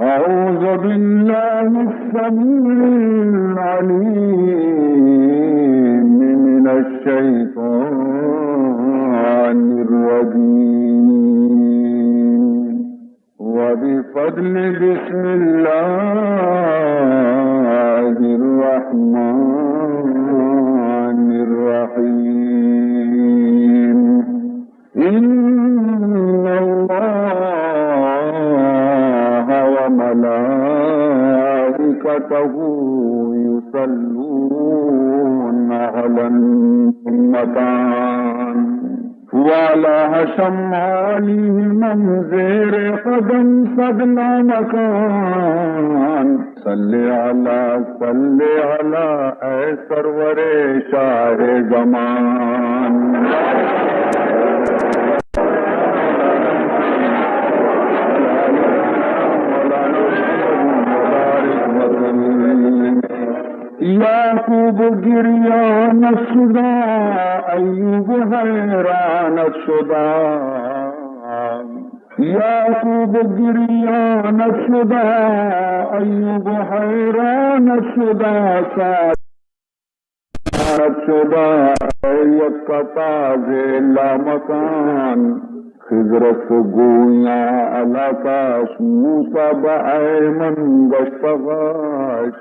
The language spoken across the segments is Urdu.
أعوذ بالله السميع العليم من الشيطان الرجيم وبفضل بسم الله الرحمن الرحيم إن الله وملائكته يصلون على النبي وعلى شماله من زير قدم صدنا مكان صل على اے سرور شاہ زمان یعقوب گریان شدہ ایوب حیران شدہ یعقوب گریان شدہ ایوب حیران شدہ شدہ یک تاز لامکان خضرت گویاں علاقاش موسیٰ بائمن گشتغاش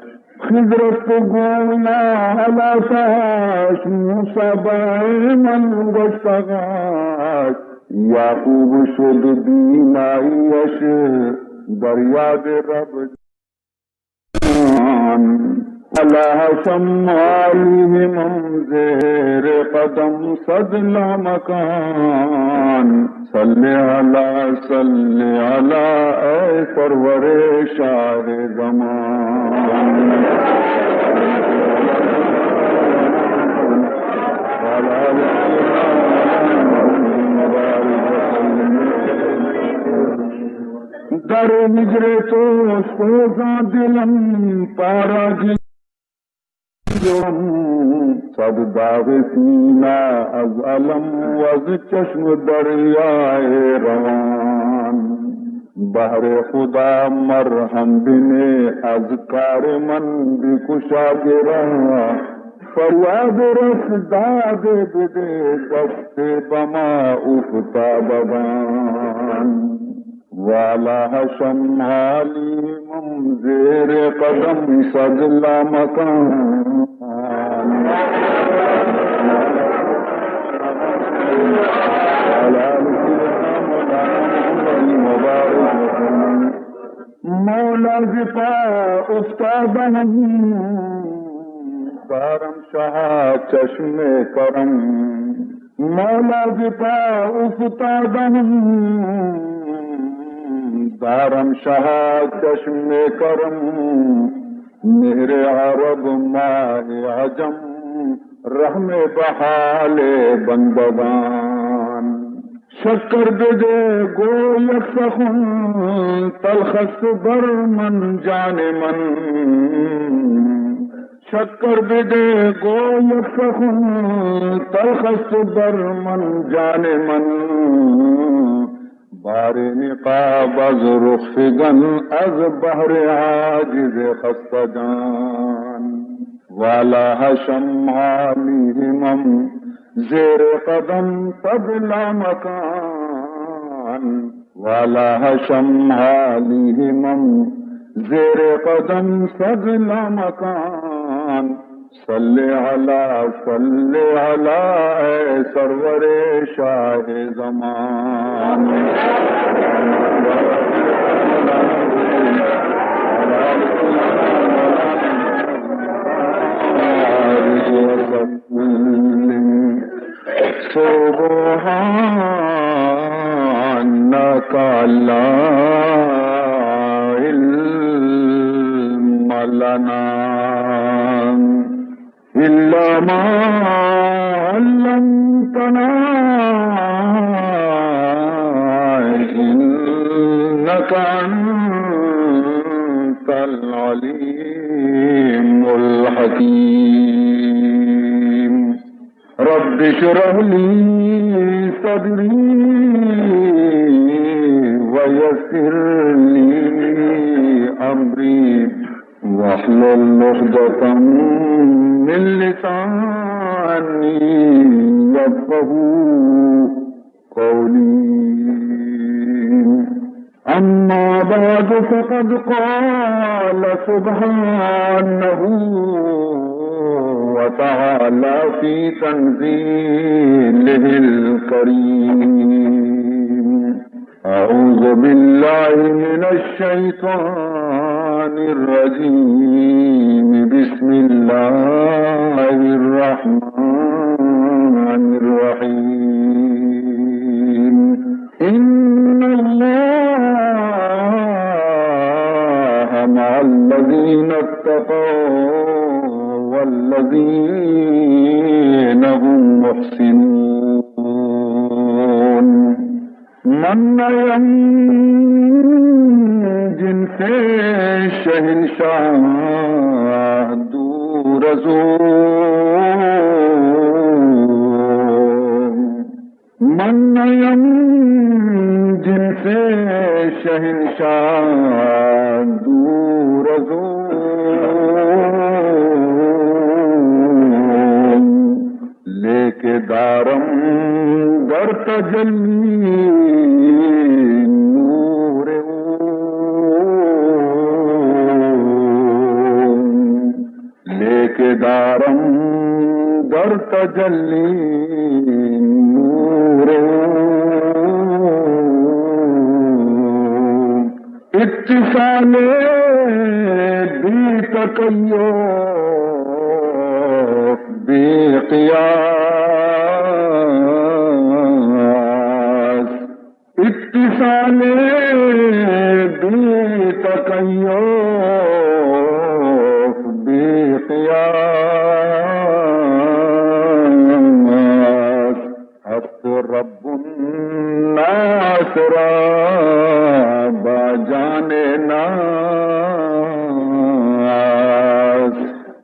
خضرت گویاں علاقاش موسیٰ بائمن گشتغاش یعقوب شد دینائیش دریاد رب اللہ شمالی منظر قدم صدل مکان صلی علی اے سرور شاہ زمان در ہجر تو سوزاں دلم پارا صد داغ سینہ از علم وز چشم دریائے روان بحر خدا مرحم بنے از کار من بکشا گرا فریاد رس داد بدے دست بما افتا ببان والا شمالی منظر قدم صدل مکان مولا زفا استادم دارم شاہ چشم کرم مولا زفا استادم دارم شاہ چشم کرم مہر عرب ماہ عجم رحم بحال بندگان شکر دے گو یک سخن تلخص بر من جان من شکر دے گو یک سخن تلخص بر من جان من بار نقاب از رخصگن از بحر عاجز خستہ جان والا شمالی ہمم زیر قدم تبلا مکان والا شمالی ہمم زیر قدم تبلا مکان صلی علی اے سرور شاہ زمان سبحانک لا علم لنا إلا ما علمتنا إنك أنت العليم الحكيم رب اشرح لي صدري ويسر لي أمري واحلل عقدة من لساني يفقهوا قولي. أما بعد فقد قال سبحانه وتعالى في تنزيله الكريم: أعوذ بالله من الشيطان الرجيم. بسم الله الرحمن الرحيم. إن الله مع الذين اتقوا والذين هم محسنون. من جن سے شہنشاہ دور من جن سے شہنشاہ دور لے کے دارم در تجلی نور لے کے دارم در تجلی نور اتصال بھی تکیو بے قیاس اتصال بے تکیف بے قیاس حق رب الناس را باجان ناس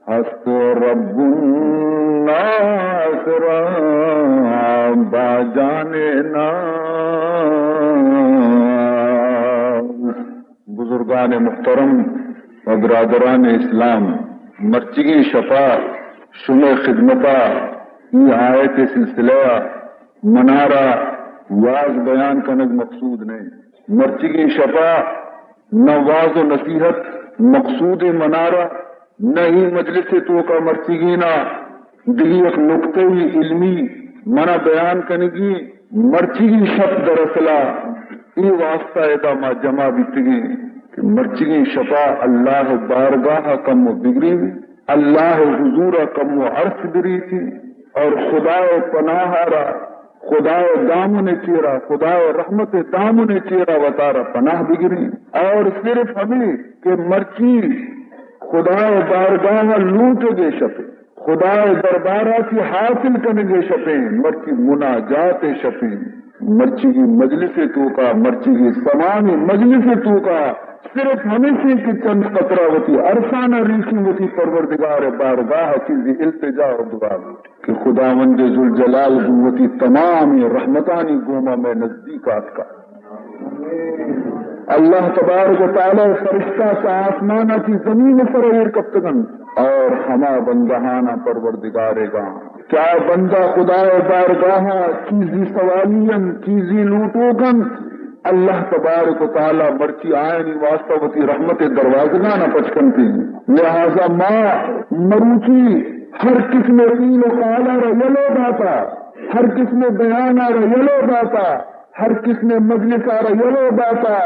حق رب الناس را باجان ناس. بزرگان محترم و برادران اسلام، مرچگی شفا شمع خدمتا یہ آیت سلسلہ منارہ واز بیان کنگ مقصود نہیں. مرچگی شفا نہ واز و نصیحت مقصود منارہ، نہ ہی مجلس تو کا مرچگینا دلی ایک نقطۂ علمی منع بیان کنگی. مرچگی شف درسلا ای واسطہ ادامہ جمع بیتگی کہ مرچگی شفا اللہ بارگاہ کم و بگری، اللہ حضور کم و عرص بری تھی، اور خدا پناہ را خدا دامن چیرا خدا رحمت دامن چیرا وطارا پناہ بگری. اور صرف ہمیں کہ مرچی خدا بارگاہ لوٹ گے شپے، خدا دربارہ کی حاصل کرنے گے شپیں، مرچی مناجات شپیں، مرچی کی مجلس تو کا، مرچی کی سمانی مجلس تو کا صرف ہمیشہ کی چند قطرہ ہوتی عرصانہ ریشی ہوتی پروردگار بارگاہ چیزی التجا اور دعا کہ خداوند ذوالجلال قوتی تمام رحمتانی گوما میں نزدیکات کا. اللہ تبارک و تعالی فرشتہ سا آسمانہ کی زمین فرعیر کبتگن اور ہما بندہانہ پروردگارے گا. کیا بندہ خدا بارگاہ چیزی سوالین چیزی لوٹوگن اللہ تبارک و تعالی مرچی آئینی واسطہ وتی رحمت دروازگانہ پچکن تھی. لہذا ماں مروچی ہر قسم قیل و قال یلو باتا، ہر قسم بیان یلو باتا، ہر قسم مجلس یلو باتا.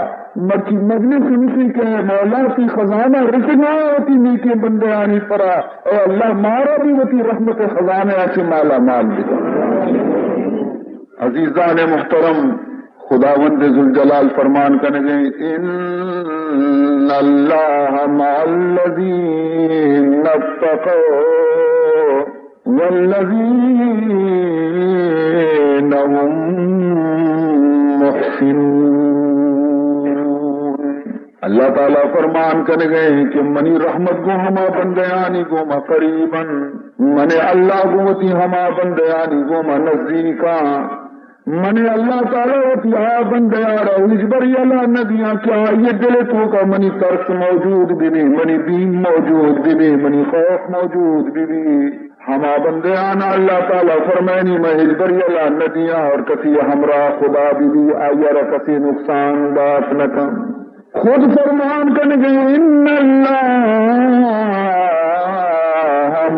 مرچی مجلس نسی کے مولا کی خزانہ رسنا ہوتی نیکی بندے آنی پرا، اے اللہ مارا بھی ہوتی رحمت خزانے ایسے مالا مال دکھا. عزیزان محترم، خداوند ذوالجلال فرمان کرنے گئے ان اللہ مع الذین اتقوا والذین هم محسنون. اللہ تعالیٰ فرمان کرنے گئے کہ منی رحمت کو ہما بندیانی کو ما قریباً، من اللہ کو وتی ہما بندیانی کو ما نزدیکاں. منی اللہ تعالیٰ اتیا بندے آ رہا اجبر یلا ندیاں کیا یہ دل تو کا منی ترس موجود بھی نہیں، منی دین موجود بھی نہیں، منی خوف موجود بھی نہیں، ہما بندے آنا اللہ تعالیٰ فرمائنی میں اجبر یلا ندیاں اور کسی ہمراہ خدا بھی آیا کسی نقصان بات نہ کم خود فرمان کن گئے ان اللہ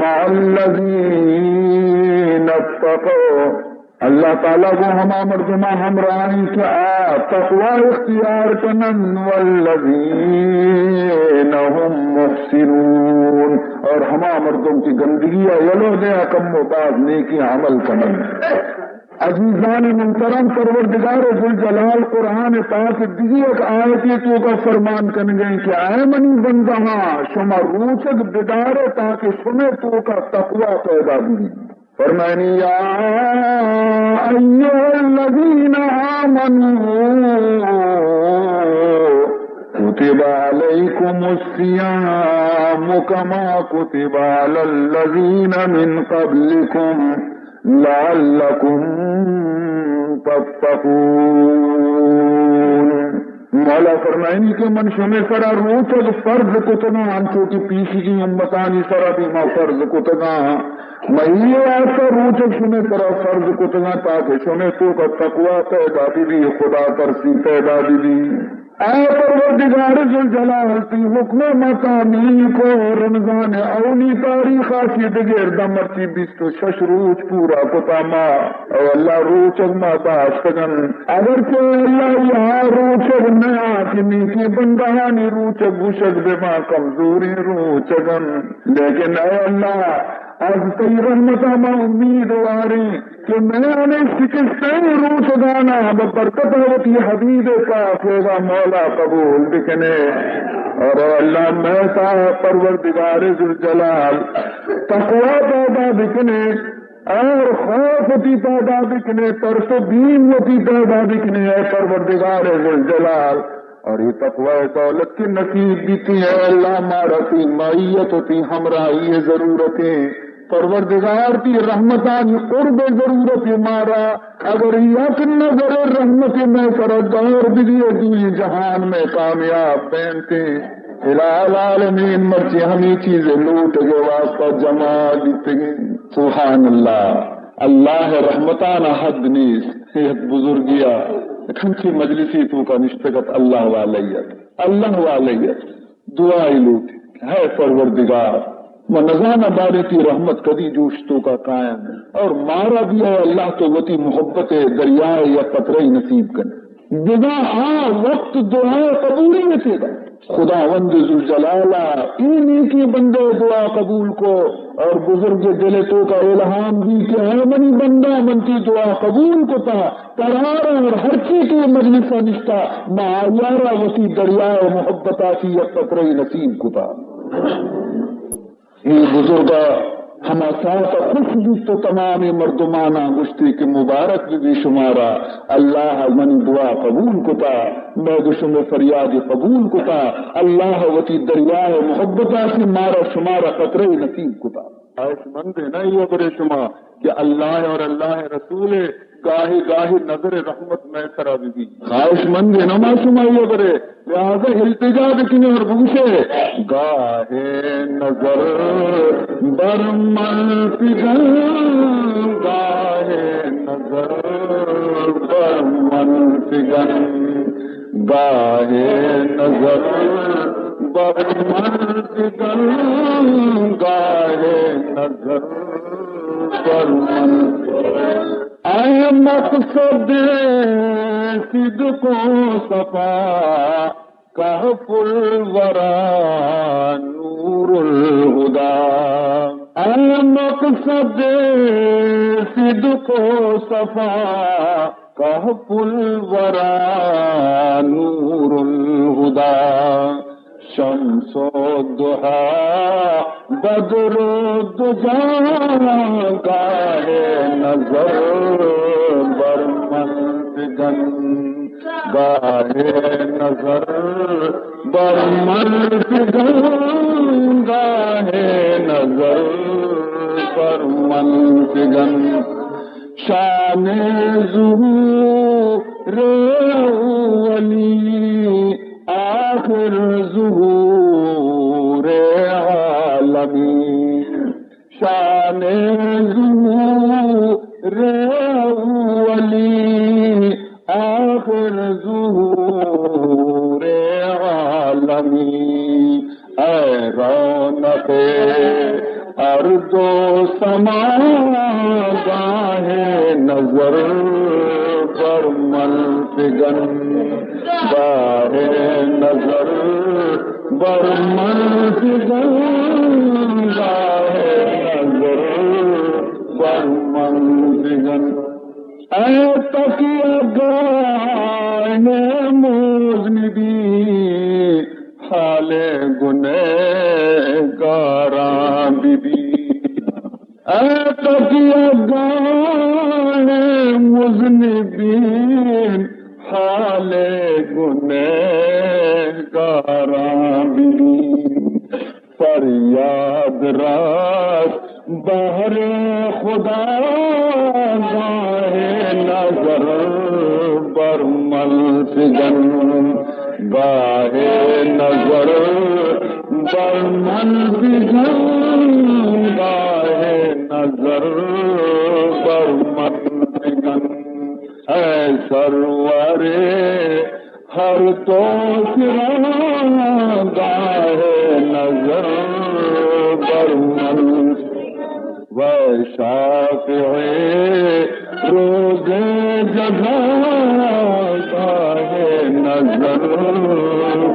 مع الذین اتقوا، اللہ تعالیٰ وہ ہما مردمہ ہمراہی کیا تقوی اختیار کنن والذین هم محسنون، اور ہما مردم کی گندگی یلو دیا کم و باز نیکی عمل کنن۔ عزیزان محترم، پروردگار ذوالجلال قرآن پاک دیگی ایک آیتی تو کا فرمان کن گئے کہ اے منی بندہ شما روچک بدارے تاکہ شما تو کا تقوی پیدا بھی، فرمانی یا ایھا الذین آمنوا کتب علیکم الصیام کما کتب علی الذین من قبلکم لعلکم تتقون۔ مولا فرمائنی کہ من شمی سرا روچک فرض کتنا انچو کی پیشی کی امتانی سرا بھی ما فرض کتنا مہیے ایسا روچک شمی سرا فرض کتنا تاکہ شمی تو کا تقوی پیدا بھی خدا ترسی پیدا بھی۔ اے پروردگار ذوالجلال تی حکم مقامی کو رمضان اولی تاریخ آسی دگیر دمرچی 26 روچ پورا کتا ما او اللہ روچک ما باشتگن اگرچہ اللہ یہاں روچک نیا کنی کی بندہانی روچک گوشک بما کمزوری روچگن، لیکن اے اللہ از تی رحمتہ میں امیدواری کہ میں نے شکست روح گانا ببرکت ہوتی حبیب پاک ہوگا مولا قبول بکنے، اور اللہ میں صاحب پروردگار ذوالجلال تقوی پیدا بکنے اور خوف ہوتی پیدا بکنے، ترس و دین ہوتی پیدا بکنے اے پروردگار ذوالجلال، اور یہ تقوی دولت کی نصیب دیتی ہے اللہ مارتی معیت ہوتی ہمراہی ضرورتیں پروردگار کی رحمتانی قرب ضرورت مارا، اگر یک نظر رحمت میں سردار بھی دوئی جہان میں کامیاب بینتے الہ العالمین مرچی ہمیں چیزیں لوٹ گے واسطہ جمع دیتے گے۔ سبحان اللہ، اللہ رحمتان حد نیس ایک بزرگیا کھنچی مجلسی تو کا نشتگت اللہ والیت دعائی لوٹ ہے پروردگار نظانہ بارتی رحمت کدی جوشتوں کا قائم اور مارا بھی ہے اللہ تو وتی محبت دریائے یا قطرے نصیب کرنے بنا وقت دعا قبولی میں تھے گا خداوند ذوالجلالہ انہی کی بندے دعا قبول کو اور بزرگ دل تو کا الہام بھی کہ ہے منی بندہ منتی دعا قبول کو تھا ترارا اور ہر چیز کی مجلس نشتا معیارہ وتی دریائے محبت آتی یا قطرے نصیب کو تھا۔ یہ بزرگا ہما ساتھ خوش بھی تو تمام مردمانہ گشتی کے مبارک بھی شمارا اللہ منی دعا قبول کتا میں گشم فریاد قبول کتا اللہ وتی دریائے محبتہ سے مارا شمارا قطرے نصیب کتا۔ خواہش مند ہے نا یہ برے شما کہ اللہ اور اللہ رسول گاہی گاہی نظر رحمت میں سرا بھی خواہش مند ہے نا شما یہ برے لہذا التجا بکنے اور بوشے گاہے نظر برمن پگن گاہے نظر برمن پگن گاہے نظر برمن پگن گاہے نظر برمن اے مقصد صدق و صفا کہف الورا نور الہدا اے مقصد صدق و صفا کہف الورا نور الہدا شمس و ضحی بدر و دجا گاہے نظر برمن پگن گاہے نظر برمن پگن گاہے نظر برمن پگن شان ظہور اولی آخر ظہور عالمی، شان ظہور اولی آخر ظہور عالمی، اے رونق ارض و سما گاہ نظر پر منفگن، گاہ نظر بر منفگن، گاہ نظر بر منفگن، اے تقیہ گاہ مذنبی حال گنہگاراں بی بی، اے تقیہ گاہ مذنبین حال گنہگاراں بی بی، فریاد راست بہر خدا گاہ نظر بر منفگن، گاہ نظر بر منفگن، گاہ نظر بر منفگن، اے سرور ہر تو گاہ نظر بر منفگن، و شافع روز جزا گاہ نظر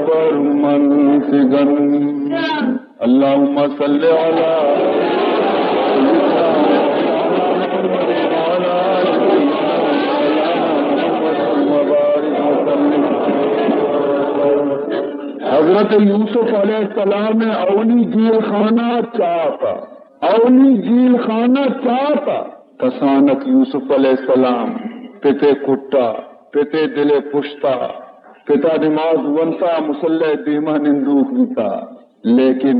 پر منفگن، اللہم صلی علی حضرت یوسف علیہ السلام نے اولی جیل خانہ چاہتا، اولی جیل خانہ چاہتا، کسانت یوسف علیہ السلام پتے کٹا، پتے دل پشتا، پتا نماز ونتا مسلح دیمہ نندوک بیتا، لیکن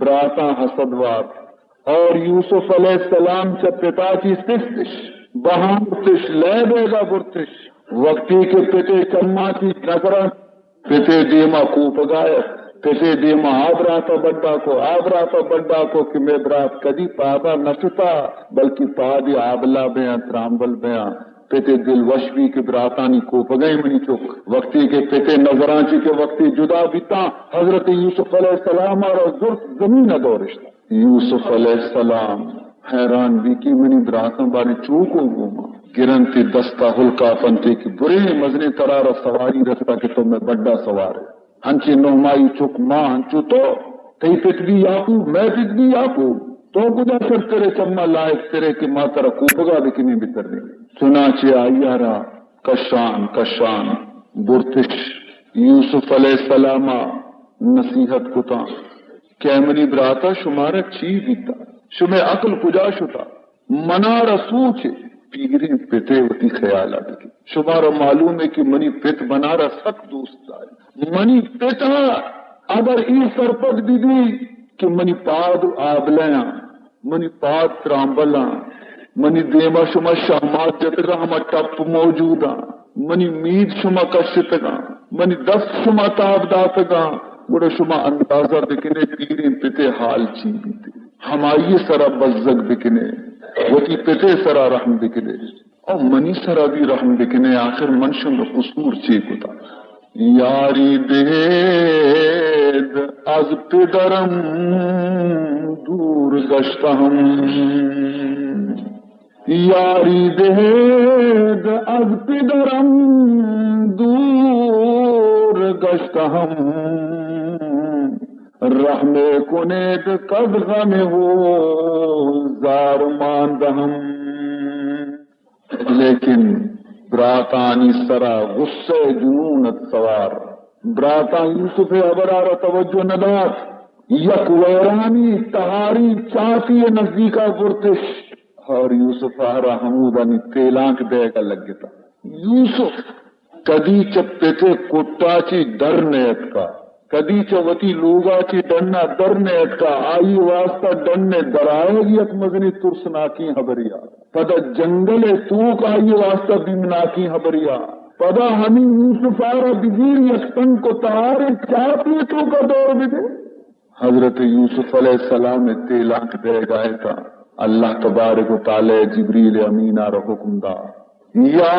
براتا حسدوار اور یوسف علیہ السلام سے پتا کی سستش بہان برتش لے دے گا برتش وقتی کے پتے چما کی نظرہ پتے دیما کو پگایت، پتے دیما آبراتا بڑا کو کہ میں برات کدی پادا نچتا بلکہ پادی آبلا بیاں ترامبل بیاں، پتے دل وشوی کے براتانی کو پگئی منی چک وقتی کے پتے نظرانچی کے وقتی جدا بیتا حضرت یوسف علیہ السلام اور ضرف زمین دورشتا، یوسف علیہ السلام حیران بھی کی منی براتوں باری چوکو گوما گرنتی دستا ہلکا پنتی کی بری مزنی قرار سواری رکھتا کہ تو میں بڑا سوار ہے، ہنچی نومائی چک ماں ہنچو تو کئی پتوی یاقوب میں پتوی یاقوب تو گدا سر تیرے چمہ لائق تیرے کی ماں ترہ کوپگا دکنی بتر دیں، چنانچہ آئیارا کشان برتش یوسف علیہ السلام نصیحت کتا کیمنی براتا شمارا چی بیتا شمیں عقل کجا شتا منارا سوچے پیریں پتے ہوتی خیال آتی شمارا معلوم ہے کہ منی پت بنارا سخت دوست آئے منی پتا اگر ای سرپک دی کہ منی پاد آبلیاں منی پاد ترامبلاں منی دیما شما شہمات جتگا ہما ٹپ موجودا منی مید شما کشتگا منی دست شما تاب داتگا گوڑا شما اندازہ بکنے پیریں پتے حال چی بیتے ہمائی سرا بزگ بکنے وتی پتے سرا رحم بکنے اور منی سرا بھی رحم بکنے آخر منشن قصور چی کتا یاری دید از پدرم دور گشتہم یاری دید از پدرم دور گشتہم رحم کنید قد غم ہو زار ماندہم، لیکن براتانی سرا غصے جنونت سوار براتا یوسف ابرار توجہ ندات یک ویرانی تہاری چاہتی نزدیکا پرتش اور یوسف آرہ حمودانی تیلانک دے گا لگتا یوسف کدی چپتے کٹا چی در نیت کا کدی چوتی لوگا چی ڈننا در نیت کا آئی واسطہ ڈننے درائے گی ایک مزنی ترسناکی حبریات پدا جنگل تو کا یہ واسطہ بیمنا کی خبریا پدا ہمیں یوسف آرہ بزیر یکتن کو تہارے چاپی تو کا دور بھی دے. حضرت یوسف علیہ السلام اطلاق دے گئے تھا. اللہ تبارک و تعالی جبریل امین آرہ حکم دا یا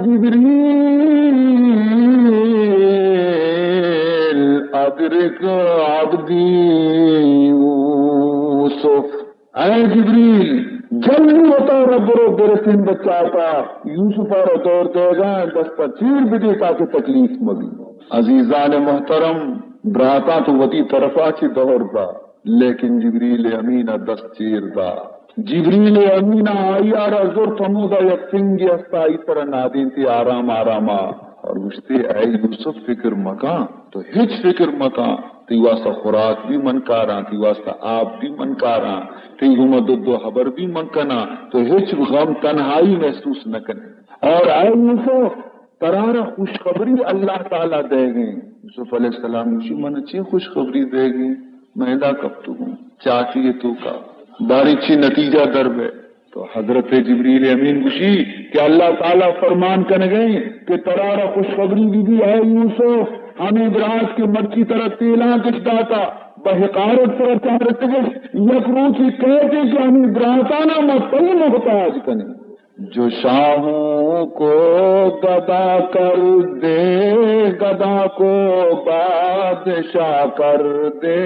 جبریل ادرک عبدی یوسف. اے جبریل جلدی ہوتا رب رو برسن بچاتا یوسف آرہ دور دے گا دستا چیر بھی دے تاکہ تکلیف مبی. عزیزان محترم براتا تو وطی طرفا چی دور دا لیکن جبریل امین دست چیر دا. جبریل امین آئی آرہ زور تمودا یک سنگی استائی طرح نادین تی آرام آراما اور گشتے اے یوسف فکر مکان تو ہچ فکر مکان تی واسطہ خوراک بھی منکاراں تی واسطہ آپ بھی منکاراں تی گمد دو خبر بھی منکنا تو ہچ غم تنہائی محسوس نہ کنے. اور اے یوسف ترارہ خوشخبری اللہ تعالیٰ دے گئے. یوسف علیہ السلام اسی من اچھی خوشخبری دے گی مہدہ کب تو ہوں چاہتی ہے تو کا باری چی نتیجہ درب ہے. تو حضرت جبریل امین گوشی کہ اللہ تعالیٰ فرمان کر گئے کہ ترارہ خوشخبری بھی ہے یوسف ہمیں براز کے مرچی طرح تیلاں کچھ داتا بحقارت طرح چاہرت کچھ یک روچی کہتے کہ ہمیں براتانا مطلب محتاج کنے. جو شاہوں کو گدا کر دے گدا کو بادشاہ کر دے.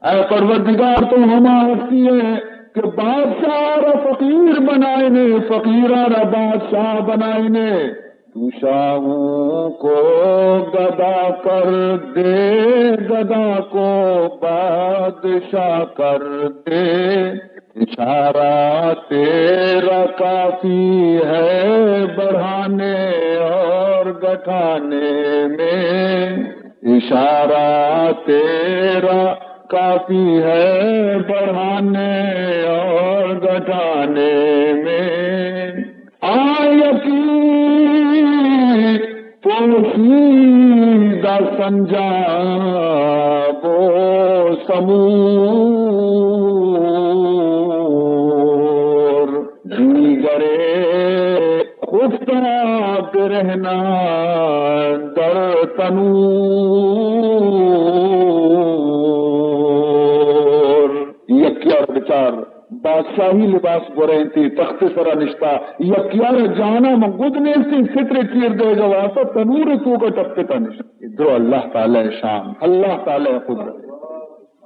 اے پروردگار تو ہما ہستی ہے کہ بادشاہ را فقیر بنائے نے فقیرہ را بادشاہ بنائے نے. تو شاہوں کو گدا کر دے گدا کو بادشاہ کر دے. اشارہ تیرا کافی ہے بڑھانے اور گھٹانے میں. اشارہ تیرا کافی ہے بڑھانے اور گھٹانے میں. آیتی پوشیدہ سنجا وہ سمور دیگرے خفتہ برہنا در تنور. یکیار بچار بادشاہی لباس برہیں تھی تخت سرا نشتا یکیار جانا مگدنے سے ستر چیر دے گا واسا تنور تو کا ٹپتا نشتا. ادھر اللہ تعالی شان اللہ تعالی قدرت.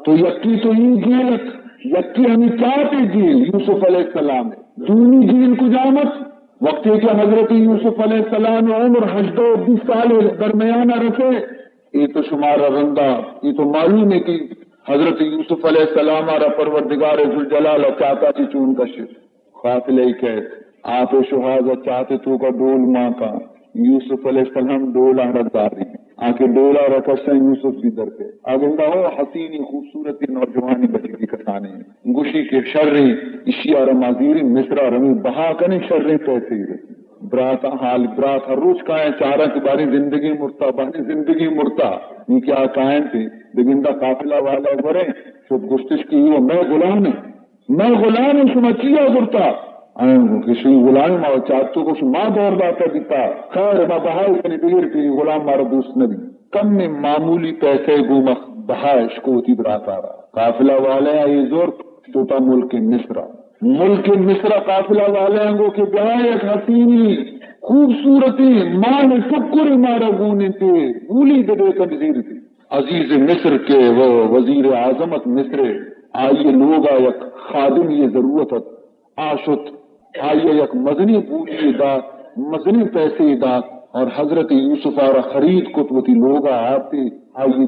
تو یکی تو یہ جیلت یکی ہمیں چاہتے جیل یوسف علیہ السلام دونی جیل کو جامت وقت کہ حضرت یوسف علیہ السلام عمر 20 سال درمیانہ رکھے. یہ تو شمار رندہ یہ تو معلوم ہے کہ حضرت یوسف علیہ السلام آرہ پروردگار ذوالجلال چاہتا چی چون کا شر قافلہ ہی کہت آپ شہازہ چاہتے تو کا ڈول ماں کا یوسف علیہ السلام ڈول آرہ داری آکے ڈولا رکھشن یوسف بھی در پہ آگندہ ہو حسینی خوبصورتی نوجوانی بچی کی کسانے گوشی کے شرری اشیاء رمازیری مصرہ رمی بہا کنے شرری پیسے ہی رسی. برات حال برات ہر روز کائیں چارہ کی باری زندگی مرتا باری زندگی مرتا یہ کیا کائیں تھی بگندہ قافلہ والا برے شب گشتش کی وہ میں غلام شما چیا گرتا کسی غلام مارا چاہتو کو شما دور داتا دیتا خیر ما بہائی کنی بغیر کی غلام مارا دوست نبی کم میں معمولی پیسے گو بہائش کو ہوتی برات آ رہا قافلہ والے یہ زور توتا ملک مصر قافلہ والے گو کہ بہائے ایک حسینی خوبصورتی مان شکر مارا گونے تھے بولی دے تنظیر تھی. عزیز مصر کے وہ وزیر اعظمت مصر آئیے لوگا یک خادم یہ ضرورت آشت آئیے یک مزنی بولی داد مزنی پیسے داد اور حضرت یوسف آرہ خرید کتوتی لوگا آتے آئیے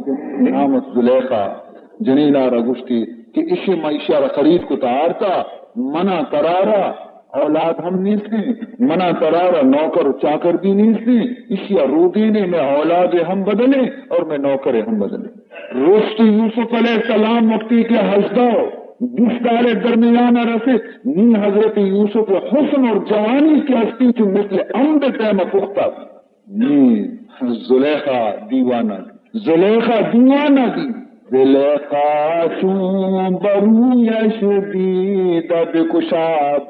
آمد زلیخا جنین آرہ گشتی کہ اسے معیشہ آرہ خرید کتا آرتا منع ترارا اولاد ہم نہیں تھی منع ترارا نوکر چاکر بھی نہیں تھی اسیا رو دینے میں اولاد ہم بدلے اور میں نوکر ہم بدلے. روست یوسف علیہ السلام وقتی کے حسدہ 20 سال درمیانہ رسے نی حضرت یوسف حسن اور جوانی کی ہستی تھی مثل عمد تیمہ پختہ نی زلیخہ دیوانہ دی زلیخا چون برویش دید بکشاد،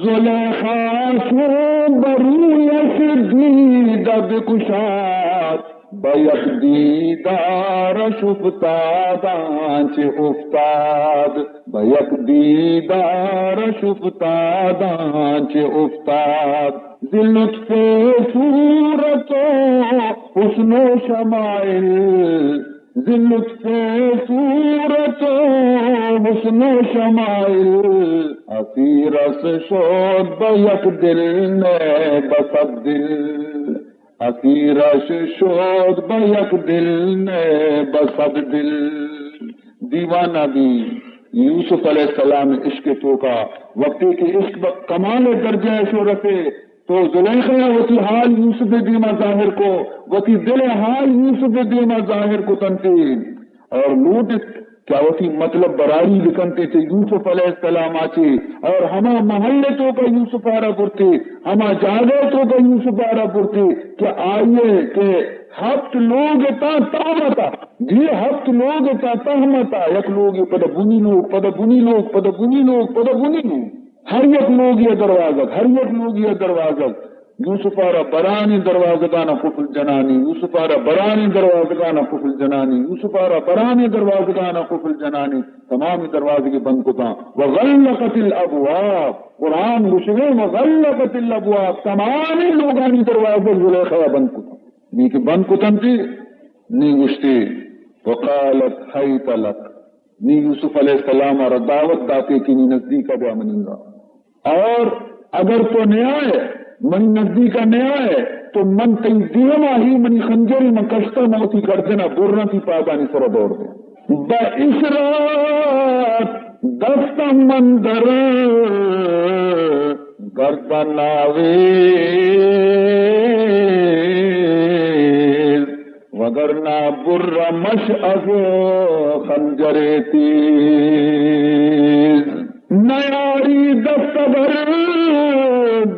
زلیخا چون برویش دید بکشاد، بیک دیدارش افتاد آنچه افتاد، بیک دیدارش افتاد آنچه افتاد. ز لطف صورت و حسن و شمائل، ز لطف صورت و حسن و شمائل، اسیرش شد بیک دل نے بصد دل، اسیرش شد بیک دل نے بصد دل. دیوانہ بھی یوسف علیہ السلام عشق تو کا وقتی کے عشق کمال درجہ شہرت تو زلیخا وتی حال یوسف دیما ظاہر کو، وتی دل حال یوسف دیما ظاہر کو تنتین اور لوٹ کیا وتی مطلب براری لکھنتے تھے یوسف علیہ السلام آچے اور ہما محلے تو کا یوسف آرہ پرتے، ہما جاگے تو کا یوسف آرہ پرتے کہ آئیے کہ ہفت لوگ تا تامتا جی ہفت لوگ تا تہمتا، یک لوگ پد بنی لوگ پد بنی لوگ پد بنی لوگ پد بنی لوگ، ہر یک لوگ یہ دروازہ، ہر یک لوگ یہ دروازہ. یوسف آرہ برانی دروازگانا قفل جنانی، یوسف آرہ برانی دروازگانا قفل جنانی، یوسف آرہ برانی دروازگانا قفل جنانی، تمام دروازے بند کتا. وغلقت الابواب، قرآن گشنے وغلقت الابواب، تمام لوگانی دروازے زلیخا بند کتا لیکن بند کتن تھی نہیں گشتے. وقالت حیت لک، نی یوسف علیہ السلام اور دعوت داتے کی نی نزدیک بیا مننگا، اور اگر تو نیا ہے منی نزدیک نیا ہے تو من تی دیما ہی منی خنجری من کشتا موتی کر دینا برنا تی پادانی سر دوڑ دے. با اشرات دست مندر گردن آویز وگرنا بر مشعب خنجر تیز. نیاری دستگر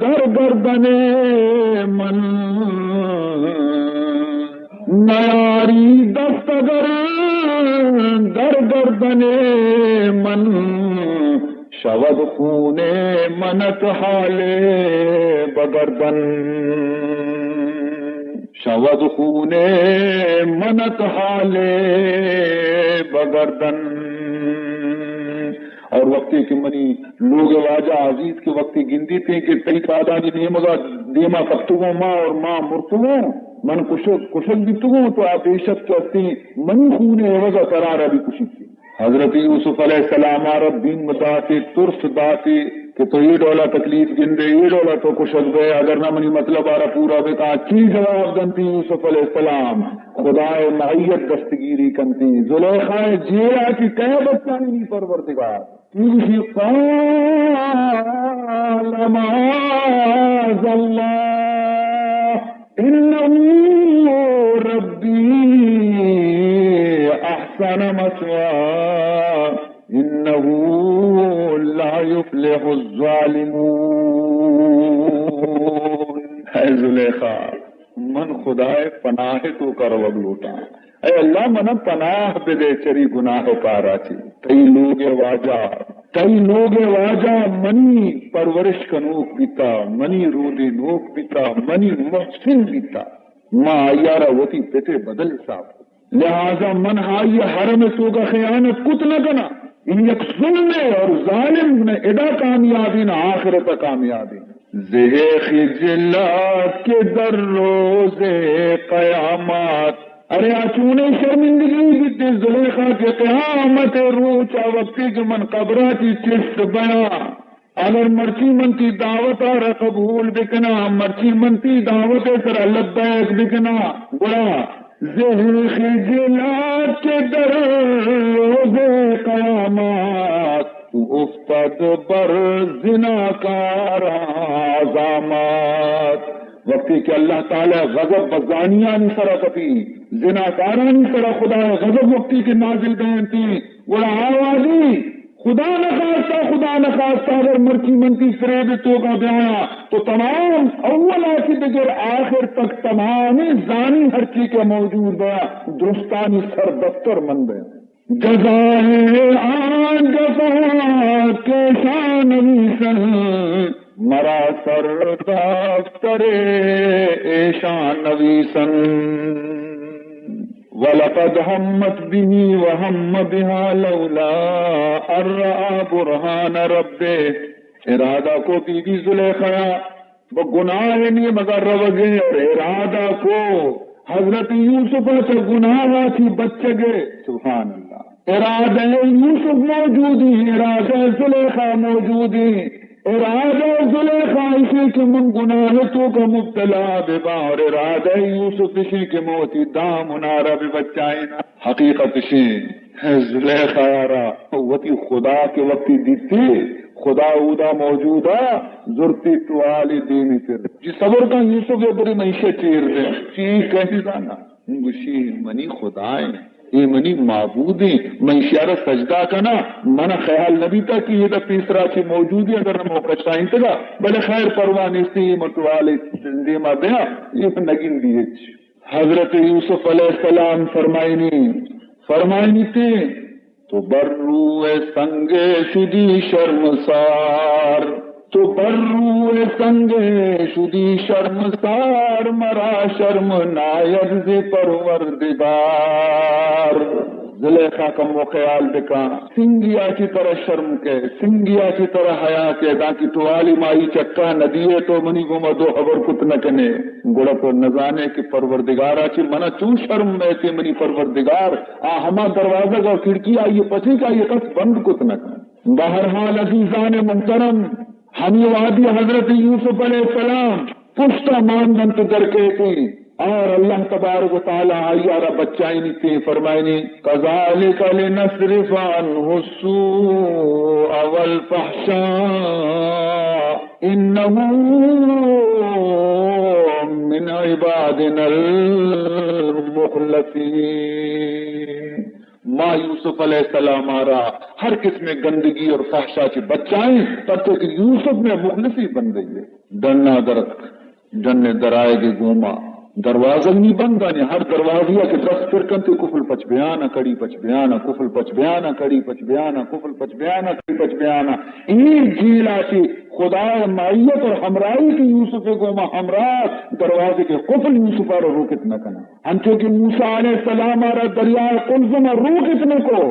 در گردن من، نیاری دستگر در گردن من، شود خون منت حال بگردن، شود خون منت حال بگردن. اور وقتی کہ منی لوگ واجہ عزیز کے وقتی گندی تھے کہ تئی پادانی نیمگا دیما کفتگوں ماں اور ماں مرتگوں من کشک بیتگوں تو آپ عشق چاہتی منی خون عوضہ قرارہ بھی کشی تھی. حضرت یوسف علیہ السلام عرب دین مداتے ترس داتے کہ تو یہ ڈولا تکلیف گندے یہ ڈولا تو کشک گئے اگر نہ منی مطلب آرہ پورا بتا چی جواب دنتی یوسف علیہ السلام خدائے معیت دستگیری کنتی زلیخا جیرہ کی کہہ بچانی نہیں پروردگار کیسی قال معاذ اللہ انہو ربی احسن مثواہ انہو لا یفلح الظالمون. اے زلیخا من خدائے پناہ تو کر وگ لوٹا، اے اللہ من پناہ بدے چری گناہ پارا چی کئی لوگ واجہ منی پرورش کنوک بیتا منی رودی نوک بیتا منی محسن بیتا ماں آیارہ وتی پیتے بدل صاحب لہذا من ہائی حرم سوگا خیانت کت نہ کنا یک ظلم اور ظالم نے ادا کامیابی نہ آخرت کامیابی. زیخ جلات کے در روز قیامات، ارے اچونے شرمندگی بیتے زلیخا کے قیامت روچا وقتی کہ من قبرہ کی چست بنا اگر مرچی منتی دعوت آرہ قبول بکنا مرچی منتی دعوت سر لبیک بکنا بڑا. زیخ جلات کے در روز قیامات تو افتد بر زناکار عظامات. وقتی کہ اللہ تعالی غضب بزانیانی سرا کپی زناکارانی سرا خدا غضب وقتی کے نازل گئن تھی وڑا آوازی خدا نخواستہ اگر مرچی منتی فریب تو کا بیانا تو تمام اول آتی بگر آخر تک تمام زانی ہر چیز کے موجود گیا درستانی سر دفتر من گیا. جزائے آن جفا کے شان ویسن مرا سر دفتر ایشان ویسن وَلَقَدْ هَمَّتْ بِهِ وَهَمَّ بِهَا لَوْلَا أَن رَّأَىٰ بُرْهَانَ رَبِّهِ ارادہ کو بی بی زلیخا وہ گناہ نہیں مگر روگے اور ارادہ کو حضرت یوسف سے گناہ تھی بچے گئے سبحان اللہ ارادہ یوسف موجود ہی ارادہ زلیخا موجود ہی ارادہ زلیخا اسی کے من گناہ تو کا مبتلا ببا اور ارادہ یوسف اسی کے موتی دام انارا ببچائنا حقیقت اسی زلیخا یارا وتی خدا کے وقتی دیتی خدا اودا موجودا زرتی توالی دینی تر جی صبر کا یوسف یہ بڑی معیشت چیر دے چیز کیسی دانا گوشی منی خدای یہ منی معبودی میں اشارہ سجدہ کنا من خیال نبی تا کہ یہ دا تیسرا چی موجودی اگر موقع چاہیں تگا بلے خیر پروانی سی متوالی دیما دیا یہ نگین دیئے حضرت یوسف علیہ السلام فرمائنی تھی تو برروے سنگے شدی شرمسار تو برروے سنگے شدی شرمسار مرا شرم ناید ز پروردگار زلیخا کا وہ خیال بکا سنگیا کی طرح شرم کے سنگیا کی طرح حیا کے تاکہ توالی مائی چکا ندیے تو منی گما دو خبر کت نہ کنے گوڑا تو نزانے کی پروردگار آچی منا چون شرم میں تھی منی پروردگار ہما دروازہ کا کھڑکی آئیے پچھی کا یہ کس بند کت نہ کنے بہرحال عزیزان محترم ہمی وادی حضرت یوسف علیہ السلام پشتا ماندن تو در کے تھی اور اللہ تبارک و تعالی آئیارہ بچائی نہیں تھی فرمائی نہیں کذالک لنصرف عنہ السوء والفحشاء انہ من عبادنا المخلصین ماں یوسف علیہ السلام آرہا ہر قسم گندگی اور فحشا کی بچائیں تب تک یوسف میں مخلصی بن گئی ہے ڈننا درخت ڈننے درائے گی گوما دروازہ نہیں بند آنے ہر دروازیہ کے 10 فرقن تے کفل پچ بیانا کڑی پچ بیانا کفل پچ بیانا کڑی پچ بیانا کفل پچ بیانا کڑی پچ بیانا ایک جیل آتی خدا مائیت اور ہمراہی کی یوسف گوما ہمراہ دروازے کے قفل یوسف آرہ روکت نہ کنا ہم چونکہ موسیٰ علیہ السلام آرہ دریائے قلزم روکت نہ کو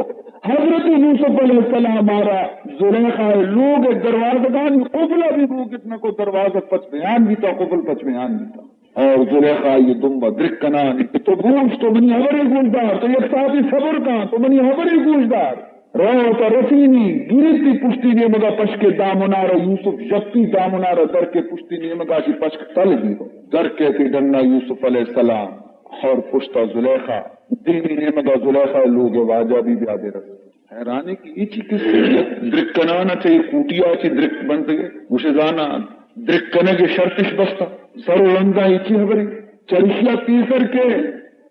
حضرت یوسف علیہ السلام آرہ زلیخا لوگ دروازگان قفلہ بھی روکت نہ کو دروازہ پچ بیان بھی تا قفل پچ بیان بھی تا اور زلیخا یہ دمبا درک کنانی تو گوش تو منی حبری گوشدار تو یک ساتھی صبر کا تو منی حبری گوشدار رو تا رسینی گریتی پشتی نیمگا پشک دامنارا یوسف جبتی دامنارا در کے پشتی نیمگا کی پشک تل بھی ہو در کے تی ڈننا یوسف علیہ السلام اور پشتا زلیخا دینی نیمگا زلیخا لوگ واجہ بھی بیادے رس حیرانے کی ایچی کس سے درک کنانا چاہیے کوٹیا چی درک بنتے گئے اسے زانا درک کنے کے شرطش بستا سر لنگا ایچی حبری چرشیا تیسر کے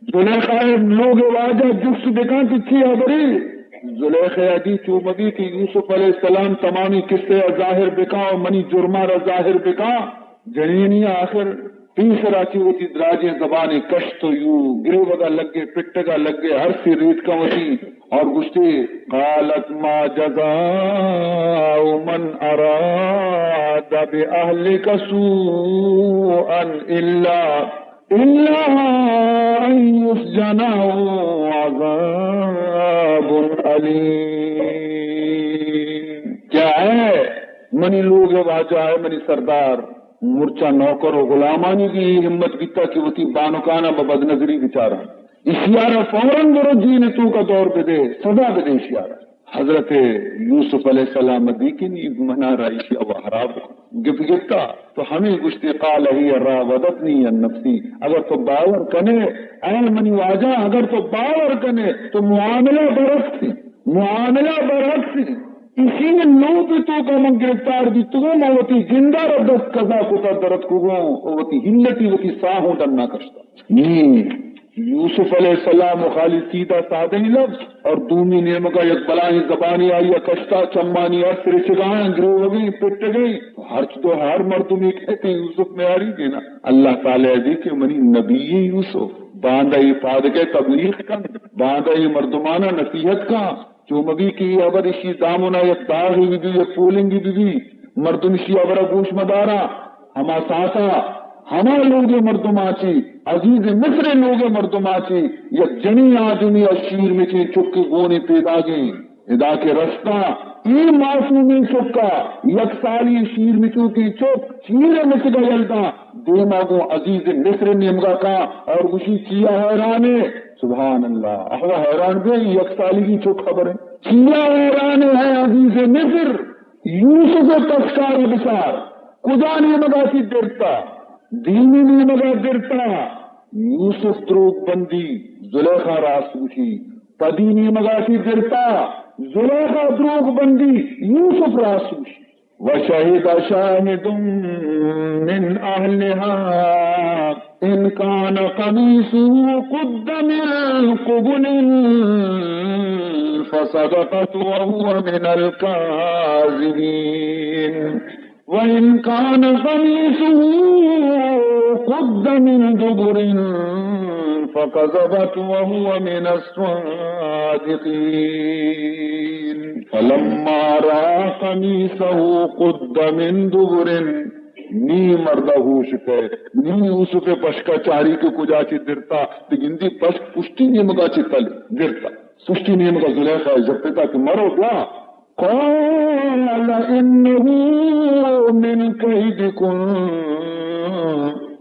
زلیخا لوگ واجہ جس دکھا کی چی حبری زلیخا دی چومدی کی یوسف علیہ السلام تمامی قصے ظاہر بکا اور منی جرمارا ظاہر بکا جنینی آخر تیسرا کی ہوتی دراجیں زبانی کشت یو گرو بگا لگے پٹگا لگے ہر سی ریت کا وسی اور گشتی قالت ما جزاء من اراد بأهلك سوءا الا ان يسجن عذاب علیم کیا ہے منی لوگ واجہ ہے منی سردار مرچا نوکر و غلامانی کی ہمت بیتا کہ وہ تی بانکانا ببد نظری بچارا اشیارہ فوراً درو جین تو کا دور پہ دے سزا دے اشیارہ حضرت یوسف علیہ السلام دی کی نیب منا رائشی او حراب گفتا تو ہمیں گشتی قال ہی راودتنی النفسی اگر تو باور کنے اے منی واجہ اگر تو باور کنے تو معاملہ برعکس تھی اسی میں نو پہ تو کا من گرفتار دی تو موتی زندہ ردت قضا کتا درد کو وتی ہلتی وتی ساہوں ڈننا کشتا یوسف علیہ السلام خالی سیدھا سادہ ہی لفظ اور دومی نعمہ کا یک بلائیں زبانی آئی کشتا چمانی ارسر چگائیں گرو ہوگئی پٹ گئی ہرچ تو ہر مردمی کہتے ہیں یوسف میں آ رہی گی نا اللہ تعالیٰ دی کہ منی نبی یوسف باندھائی فادق تبلیغ کن باندھائی مردمانہ نصیحت کا چومگی کی ابر اشی دامنا یک داغی بھی یک پولنگی بھی مردمشی ابر گوش مدارا ہما ساتھا ہما لوگ مردماچی عزیز مصر لوگ مردماچی یک جنی آدمی اشیر میں چی چک گونی پیدا گئی ادا کے رستہ ای معصومی چکا یک سالی شیر مچو کی چک شیر مچگا یلدا دیما گو عزیز مصر نمگا کا اور گوشی چیا حیرانے سبحان اللہ احوا حیران بھی یک سالی کی چک خبر ہے چیا حیران ہے عزیز مصر یوسف تفکار بسار کجا نمگا سی درتا دینی نمگا درتا یوسف دروگ بندی زلیخا راست گوشی پدی نمگا سی درتا زلیخا دروغ بندی یوسف راسوش وشہد شاہد من اہلها ان کان قمیصه قد من قبل فصدقت وهو من الكاذبین وان کان قمیصه قد من دبر فكذبت وهو من الصادقين فلما رأى قميصه قد من دبر نی مردہ ہوش کے نی یوسف پشکا چاری کے کجا چی درتا گندی پشک پشتی نیمگا چی تل درتا سشتی نیمگا زلیخا جب پتا کہ مرو بلا قال انه من کیدکن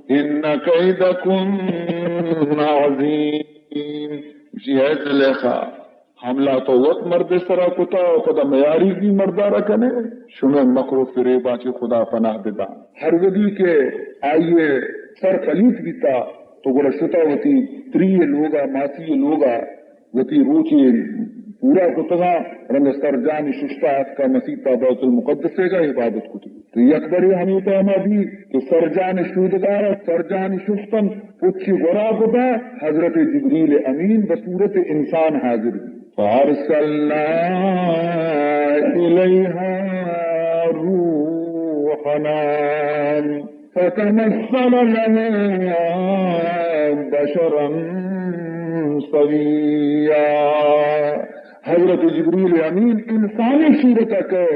ان کیدکن عظیم اسی ہے زلیخا حملہ تو وقت مرد سرا کتا خدا میاری بھی مردہ رکھنے شمع مکر و فریبا چی خدا پناہ بدا ہر ودی کے آئیے سر خلیط بیتا تو گوڑا شتا ہوتی تری لوگا ماسی لوگا وتی روچی پورا کتگا رنگ سرجان ششتات کا مسیطہ بیت المقدس کا عبادت کتی تو یکبری حمیتا ہما بھی کہ سرجان شودگارا سرجان ششتن پچھی غرا کتا حضرت جبریل امین بصورت انسان حاضر بھی فارسلنا الیہا روحنا فتمثل لنا بشرا سویا حضرت جبریل امین انسانی صورت کے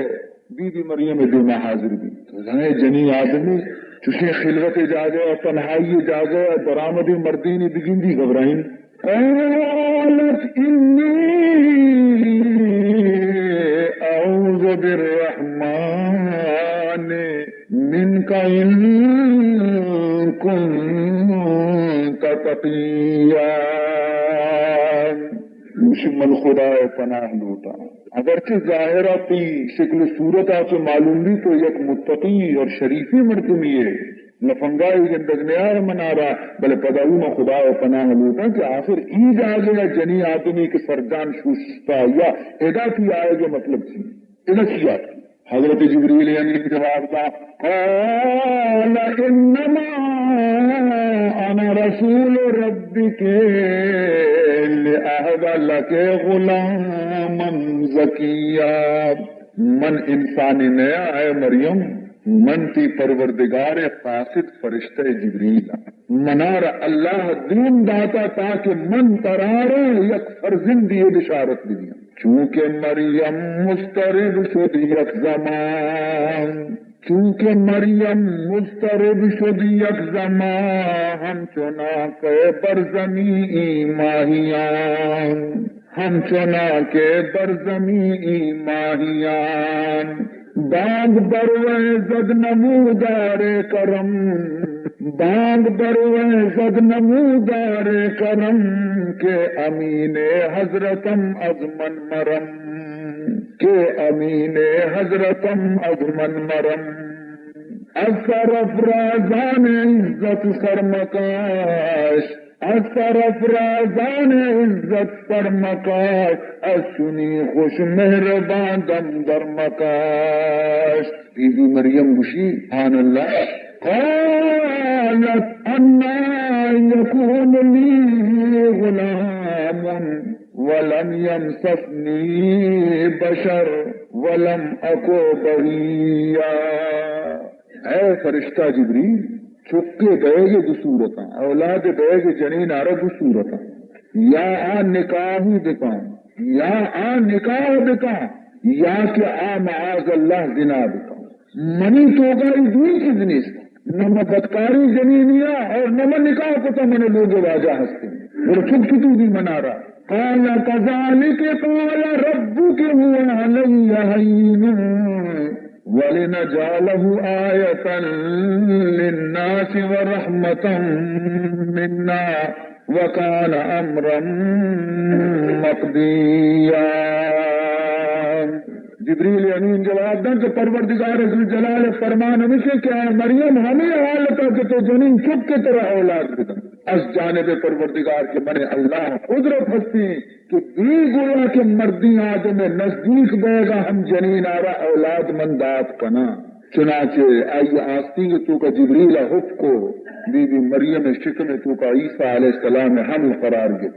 بی بی مریم دینا حاضر بھی تو جنی آدمی چوشے خلوت جا گیا تنہائی جا گیا درامد مردین بگندی گھبرائیں قالت انی اعوذ بالرحمن منک ان کنت تقیا مشمل خدا پناہ لوٹا اگرچہ ظاہراتی شکل صورت آپ سے معلوم بھی تو یک متقی اور شریفی مردمی ہے لفنگائی گندگنیار منا رہا بلے پدائی میں خدا پناہ لوٹا کہ آخر عید آگے یا جنی آدمی کے سرجان شوشتا یا ادا کی آئے گا مطلب تھی ادا کی آتی حضرت جبریل امین جواب دا قال انما انا رسول ربک لأہد لک غلاما زکیا من انسانی نیا ہے مریم من تی پروردگار قاصد فرشتہ جبریل منار اللہ دین داتا تاکہ من ترارے یک فرزندی بشارت دیا چونکہ مریم مسترب شد یک زمان چونکہ مریم مسترب شد یک زمان ہم چنا کے برزمی ماہیان ہم چنا کے برزمی ماہیان بانگ بروے زد نمودار کرم بانگ بروے زد نمودار کرم کے امین حضرتم از من مرم کے امین حضرتم از من مرم اثر افرازان عزت سرمکاش اثر افرازان عزت سرمکاش اشنی خوش مہربان دم در مکاش بی بی مریم گوشی سبحان اللہ قالت انا یکون لی غلام ولم یمسسنی بشر ولم اکو بغیا اے فرشتہ جبریل چکے بیگے دو صورتاں اولاد بیگے جنین آرہ دو صورتاں یا آن نکاح بکاں یا آن نکاح بکاں یا کہ آ معاذ اللہ زنا بکاں منی توگائی دوئی کی زنیست نما بدکاری جنینیا اور نما نکاح کتا من لوگ واجہ ہستے اور چک چکو دی منا رہا قال كذلك قال ربك هو علي هين ولنجعله آية للناس ورحمة منا وكان أمرا مقضيا. جبریل امین جواب دیں کہ پروردگار ذوالجلال فرمان ہمیشہ کیا ہے مریم ہمیں حالت ہے کہ تو جنین چپ کے طرح اولاد بدن اس جانب پروردگار کے بنے اللہ قدرت ہستی کہ بھی گویا کہ مردی آدم نزدیک بے گا ہم جنین آرہ اولاد مندات کنا چنانچہ آئی آستی کہ تو کا جبریل حف کو بی بی مریم شکم تو کا عیسیٰ علیہ السلام حمل قرار گئے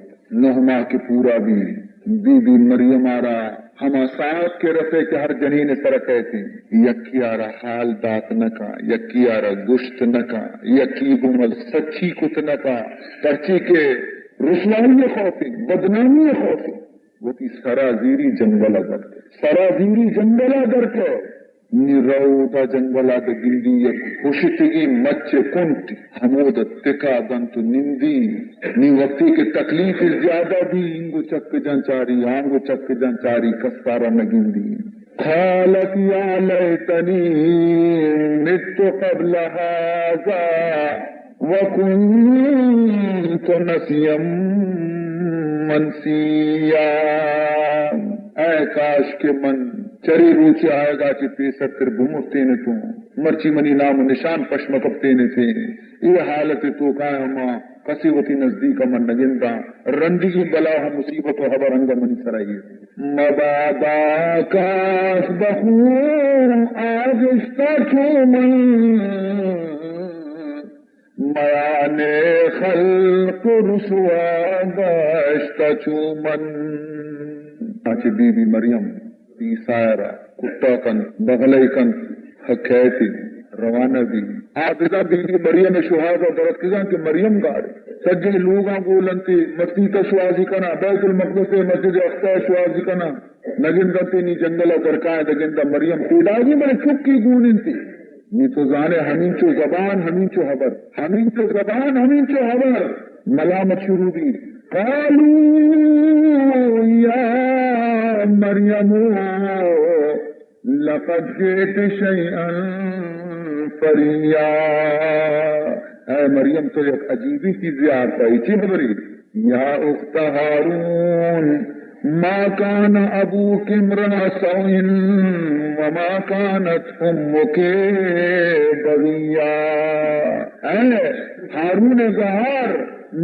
9 ماہ کے پورا بھی بی بی مریم آرہ ہم ساتھ کے رفے کہ ہر جنین سر کہتے یکی آرہ حال دات نکا یکی آرہ گشت نکا یکی گمل سچی کت نکا پرچی کے رسوائی خوفی بدنامی خوفی وہ تی سرازیری جنگلہ در کے سرازیری جنگلہ در کے نی رودا جنگلہ در گندی یک خوشتگی مچ کنٹی حمود تکا دنت نندی نی وقتی کے تکلیف زیادہ دی انگو چک جنچاری آنگو چک جنچاری کسارا نگندی قالت یا لیتنی مت قبل هذا وکنت نسیا منسیا اے کاش کے من چری روچے آئے گا کہ پیسر تر بمرتے نے تو مرچی منی نام و نشان پشمکپتے نے تھے یہ حالت تو قائم قصیوتی نزدیک من نگندہ رندگی بلا ہم مصیبت و حبر انگا منی سرائی مبادا کاس بخور آگشتا چومن میانے خلق رسوا داشتا چومن آچے بی بی مریم عیسائرہ کتا کن بغلی کن حکیتی روانہ بھی حافظہ بی بی مریم شہادہ درد کزاں کہ مریم گار سجے لوگاں بولنتی مسجد شوازی کنا بیت المقدس مسجد اقصی شوازی کنا نگندتی نی جنگلہ درکائیں دگندہ مریم خوداجی میں چکی گونن تھی یہ تو زانے ہمین چو زبان ہمین چو حبر ہمین چو زبان ہمین چو حبر ملامت شروع دی قالوا یا مریم لقد جئت شیئا فریا اے مریم تو ایک عجیبی سی زیارت ہے چی خبری یا اخت ہارون ما کان ابوک امرأ سوء وما کانت امک بغیا اے ہارون زہار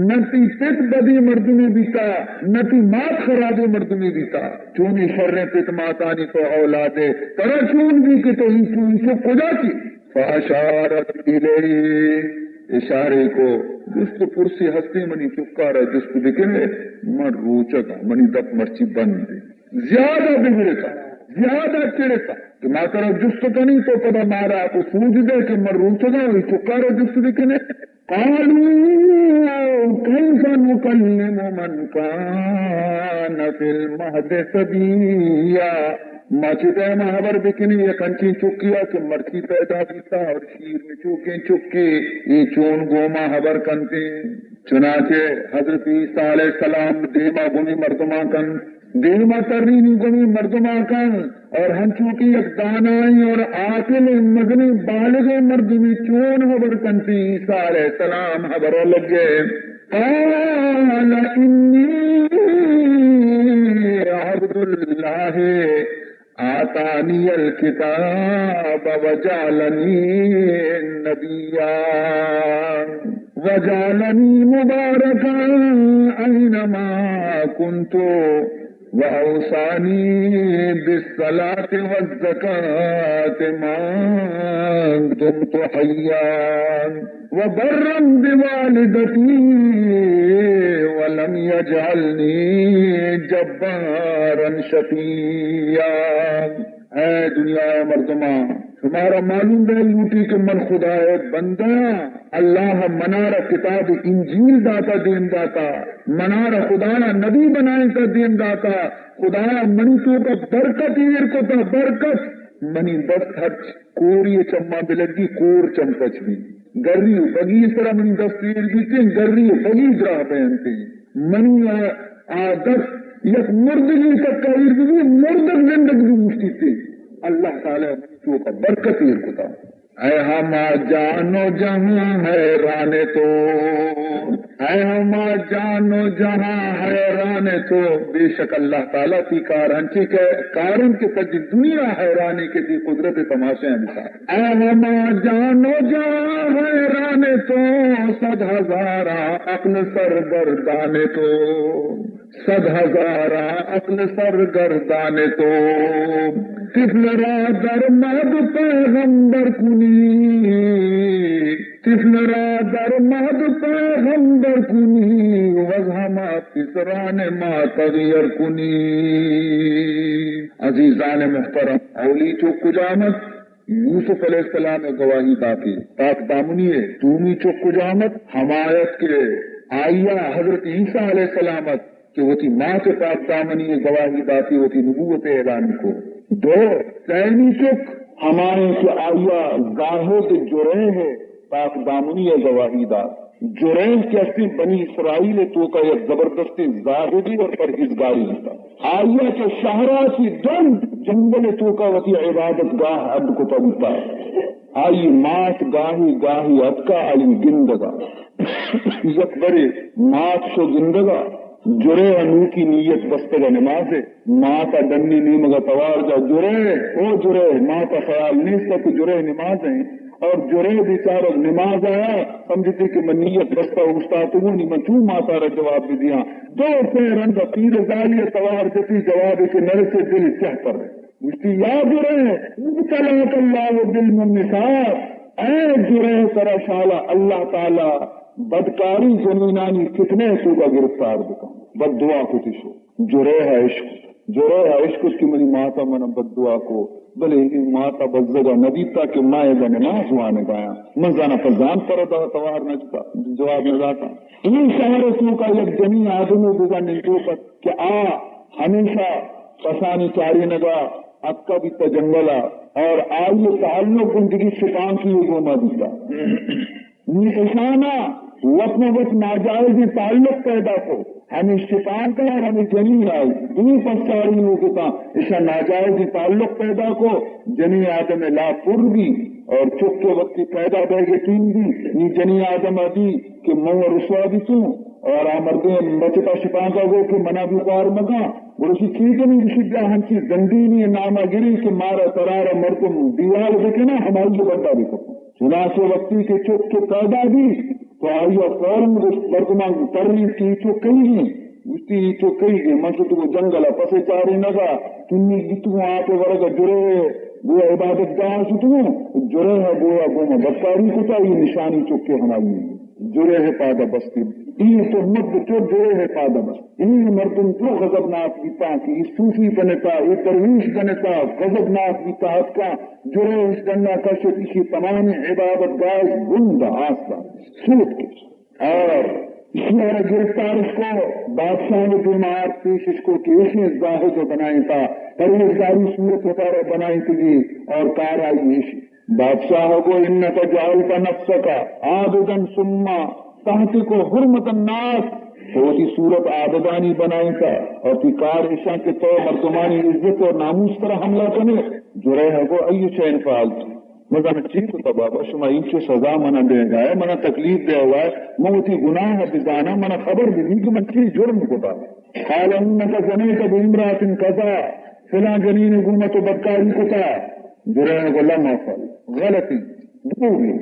نتی پت بدی مردمی بیتا نتی مات خرابی مردمی بیتا چونی شر پت ماتانی تو اولادے ترہ چون بھی کہ تو انسو خدا کی فاشارت الیہ اشارے کو جست پرسی ہستی منی چکا رہا جست بکنے من روچگا منی دپ مرچی بند زیادہ بگڑتا زیادہ چڑتا کہ ماں طرف جست کنی تو پدا مارا کو سوج دے کہ من روچگا وہی چکا رہا جست بکنے قالوا كيف نكلم من كان في المهد صبيا مچتے محبر بکنی یہ کنچی چکیا کہ مرچی پیدا بیتا اور شیر میں چوکیں چکی یہ چون گوما حبر کنتی چنانچہ حضرت عیسیٰ علیہ السلام دیما گمی مردما کن دیما ترینی گمی مردما کن اور ہم چونکہ ایک دانائی اور عاقل مدنی بالغ مردمی چون حبر کنتی عیسیٰ علیہ السلام حبر لگے قال انی عبد اللہ آتانی الکتاب وجعلنی نبیا وجعلنی مبارکا اینما کنتو وأوصاني بالصلاة والزكاة ما دمت حيا وبرا بوالدتي ولم يجعلني جبارا شقيا. اے دنیا مردما تمہارا معلوم رہے لوٹی کہ من خدا ہے بندہ اللہ منارا کتاب انجیل داتا دین داتا منارا خدا نبی بنائے کا دین داتا خدا منی تو کا برکت ایر کو تا برکت منی دست خرچ کوری چما بلگی کور چمکچ بھی گری بگی اس طرح منی دست ایر بھی تھی گری بگی گراہ پہنتی منی دست یک مردگی تک کا ایر بھی مردگ زندگی مشتی تھی اللہ تعالیٰ منی کا برکت ایر کو تا اے ہم جانو جہاں حیران تو اے ہم جانو جہاں حیران تو بے شک اللہ تعالیٰ کی کارنچی کے کارن کے تج دنیا حیرانی کے تی قدرت تماشے مثال اے ہم جانو جہاں حیران تو 100,000 عقل سرگردان تو 100,000 عقل سرگردان تو طفل را در مد پیغمبر کنی طفل را در مد پیغمبر کنی وزہما پسران ما تغیر کنی عزیزان محترم اولی چوک کجامت یوسف علیہ السلام گواہی داتی پاک دامنی ہے تومی چوک کجامت حمایت کے آئیہ حضرت عیسیٰ علیہ السلامت کہ وہ تھی ماں کے پاک دامنی گواہی داتی وہ تھی نبوت اعلان کو دو سینی چک ہمارے سے آئیہ گاہے کے جرے ہے پاک دامنی گواہی دار جرے کے اصلی بنی اسرائیل تو کا ایک زبردستی زاہدی اور پرہیزگاری ہوتا آئیہ کے شہرہ کی دن جنگل تو کا وتی عبادت گاہ عبد کو پڑھتا آئی مات گاہی گاہی عبد کا علی گندگا یک برے مات شو گندگا جرے انو کی نیت بستے کا نماز ہے ماں کا ڈنی نیم کا توار جا جرے او جرے ماں کا خیال نہیں سک جرے نماز ہیں اور جرے بیچارہ نماز آیا سمجھتے کہ میں نیت بستا اٹھتا تو وہ نہیں میں چوں ماتا رہا جواب بھی دیا دو سے رنگ پیر زالی توار جتی جواب کے نر سے دل سہ پر مجھتی یاد رہے چلاک اللہ دل من نثار اے جرے ترا شالا اللہ تعالی بدکاری زمینانی کتنے سو کا گرفتار دکھا بد دعا کو تشو جرے ہے عشق اس کی منی ماتا من بد دعا کو بلے ماتا بزدگا ندیتا کہ مائے گا نماز وانے گایا منزانا فزان پر دا توار نجتا جواب نجاتا این شہر سو کا یک جنی آدمی بزا نجو پر کہ ہمیشہ پسانی چاری نگا اکا بیتا جنگلا اور آئیے تعلق زندگی شفان کی گوما دیتا نیشانہ وہ اپنے وقت ناجائز تعلق پیدا کو ہمیں شفان کا اور ہمیں جنین آئی دنی پساری ہوتا ایسا ناجائز تعلق پیدا کو جنی آدم لا پر بھی اور چک کے وقت پیدا بہ گے تین بھی نی جنی آدم آدھی کہ مو رسوا بھی توں اور آمردیں بچتا شفان کا گو کہ منا بھی قوار مگا اور اسی چیز نہیں بشدہ ہم کی زندینی نامہ گری کہ مارا ترارا مرکم دیوال دیکھے نا ہماری جو بندہ بھی کرتا چنانچہ وقتی کے چک کے پیدا بھی تو آئیہ فوراً مردمان ترنی کی چک کہیں گی اس کی چک کہیں گی من تو جنگل پسے چاری نگا تنی گتو آپ ورگا جرے وہ عبادت گاہ ستو جرے ہے گویا گوما بدکاری کتا یہ نشانی چک کے ہماری جرے ہے پادا بستی این تو مرد چو جرے ہے پادا بستی این مردم تو غضبناک بیتا کی صوفی بنتا یہ درویش بنتا غضبناک بیتا حد کا جرے اس دنیا کا شد اسی تمام عبادت گاہ گند آستا سوٹ کے اور اسی طرح گرفتار اس کو بادشاہ نے بیمار پیش اس کو کہ اسی ظاہر جو بنائیں تھا پرہیزگاری صورت وطارہ بنائی تھی اور کار آئی اسی بادشاہ کو انکا جعلت نفسکا عابدن سما تحتی کو حرمت الناس تو وہ صورت عابدانی بنائی تھا اور تی کار عشاء کے تو مردمانی عزت اور ناموس پر حملہ کرنے جو رہے کو ایو چین فعال تھی مزانا چیز ہوتا بابا شما انچو سزا منا دے گا ہے منا تکلیف دے ہوا ہے موتی گناہ بزانا منا خبر بھی کہ من چیز جرم کتا قال انکا زنیت بامرات قضا فلا جنین گمت و بدکاری کتا جو رہے کو لم افعل غلطی دروگی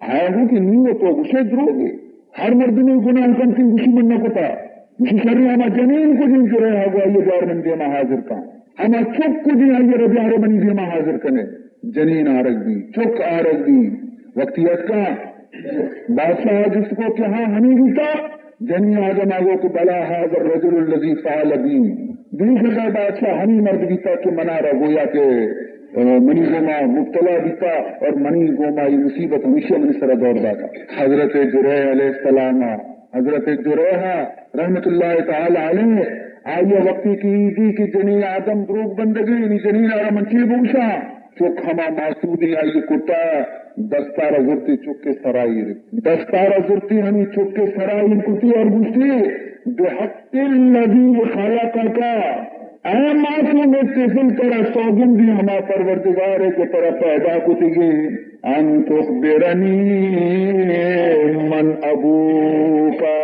آیا ہو کہ نیت ہو گشے دروگی ہر مردمی گناہ کنسی گشی من نکتا گشی شرری ہما جنین کو جن جو رہے گا یہ جار من دیما حاضر کا ہما چک کو جن آئیے ربیار منی دیما حاضر کنے جنین آرگ دی چک آرگ دی وقتیت کا بادشاہ جس کو کہ ہاں ہمیں دیتا جنین آدم آگو کہ بلا حاضر رجل اللذی فعال بی دیکھ لگا بادشاہ ہمیں مرد دیتا کہ منا رہا گویا کہ منی گوما مبتلا بیتا اور منی گوما یہ مصیبت ہمیشہ من سر دور داتا. حضرت جریح علیہ السلام، حضرت جریح رحمت اللہ تعالی علیہ آئیے وقتی کی دی کہ جنین آدم بروک بندگی یعنی جنین آرہ منچی بوشا چک ہما معصودی آئیے کتا دستارہ زرتی چک کے سرائی رکھتی، دستارہ زرتی ہمیں چک کے سرائی کتی اور گوشتی بحق الذی خلقک، اے معصوم اتصل کرا سوگن دی ہما پروردگار کے طرح پیدا کتی گئی ان تخبرنی من ابوکا،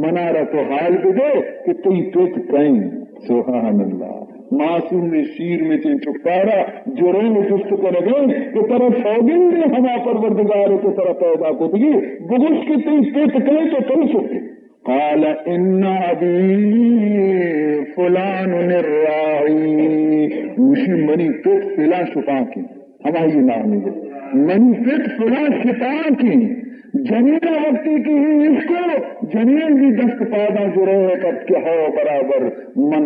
منارہ تو حال بدے کہ تی پیت کہیں. سبحان اللہ. معصوم شیر میں چین چکتارا جرے میں جست کو لگے کہ طرح سوگن دی ہما پروردگار کے طرح پیدا کتی گئی بگوش کی تی پیت کہیں تو کہیں سکتے. قال ان ابی فلان الراعی، مشی منی پیٹ فلاں شپاں کی ہماری نامی ہے، منی پیٹ فلاں شپاں کی جنین وقتی کی ہی اس کو جنین بھی دست پادا جو رہے کب کیا ہو برابر من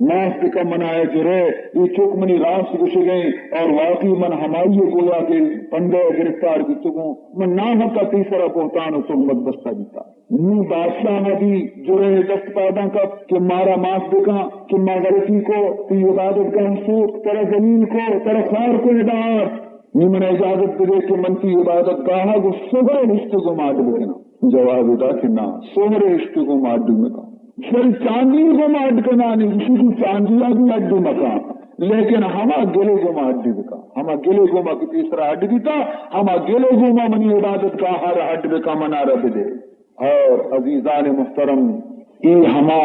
ماس کا منائے جو رہے یہ چوک منی راست گشے گئے اور واقعی من ہماری گویا کے پندے گرفتار کی چکوں من نہ کا تیسرا بہتان و تہمت بستہ دیتا. نو بادشاہ بھی جو رہے دست پادا کا کہ مارا ماس بکا کہ ماں غلطی کو تی عبادت کا حسوق ترہ زمین کو ترہ خار کو ادار نی من اجازت دے کہ من کی عبادت کہا گو سہرے رشتے کو ماڈ بکنا. جواب دا کہ نا سہرے رشتے کو ماڈ بکنا پھر چاندی کو ماڈ کنا نہیں اسی کو چاندیا بھی اڈ مکان لیکن ہما گلے گوما اڈی بکا، ہما گلے گوما کی تیسرا اڈ دیتا ہما گلے گوما منی عبادت کا ہر اڈ بکا منا رب دے. اور عزیزان محترم یہ ہما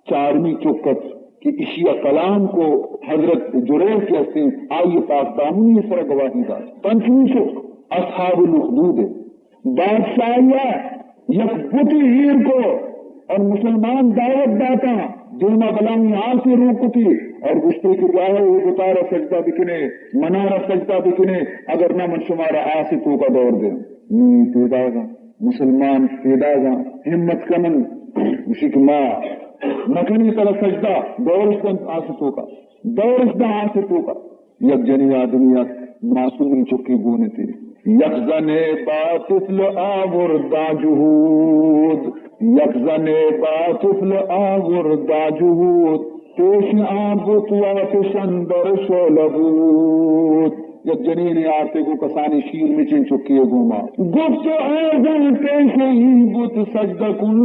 چارمی چوکت کہ اشیاء کلام کو حضرت جریح کہتے ہیں آئیے پاک دامنی سر گواہی دا. پنچمی چوک اصحاب الاخدود بادشاہیہ یک بتی ہیر کو اور مسلمان دعوت داتا دیما بلامی آسی روکتی اور گشتے کی جاہے وہ بتارا سجدہ بکنے منارہ سجدہ بکنے اگر نہ من شمارا آسی تو کا دور دے پیدا گا مسلمان پیدا گا ہمت کنن اسی کی ماں نکنی طرح سجدہ دورستان آسی تو کا دورستان آسی تو کا. یک جنی آدمیت معصومی چکی گونے تھی یک زن باطفل آور دا جہود، یک زن باطفل آور دا جہود پیش آبت واتشن در شولبود. یک جنین آرتے کو کسانی شیر میں چین چکی گوما گفت آزن پیش ہی بت سجدہ کن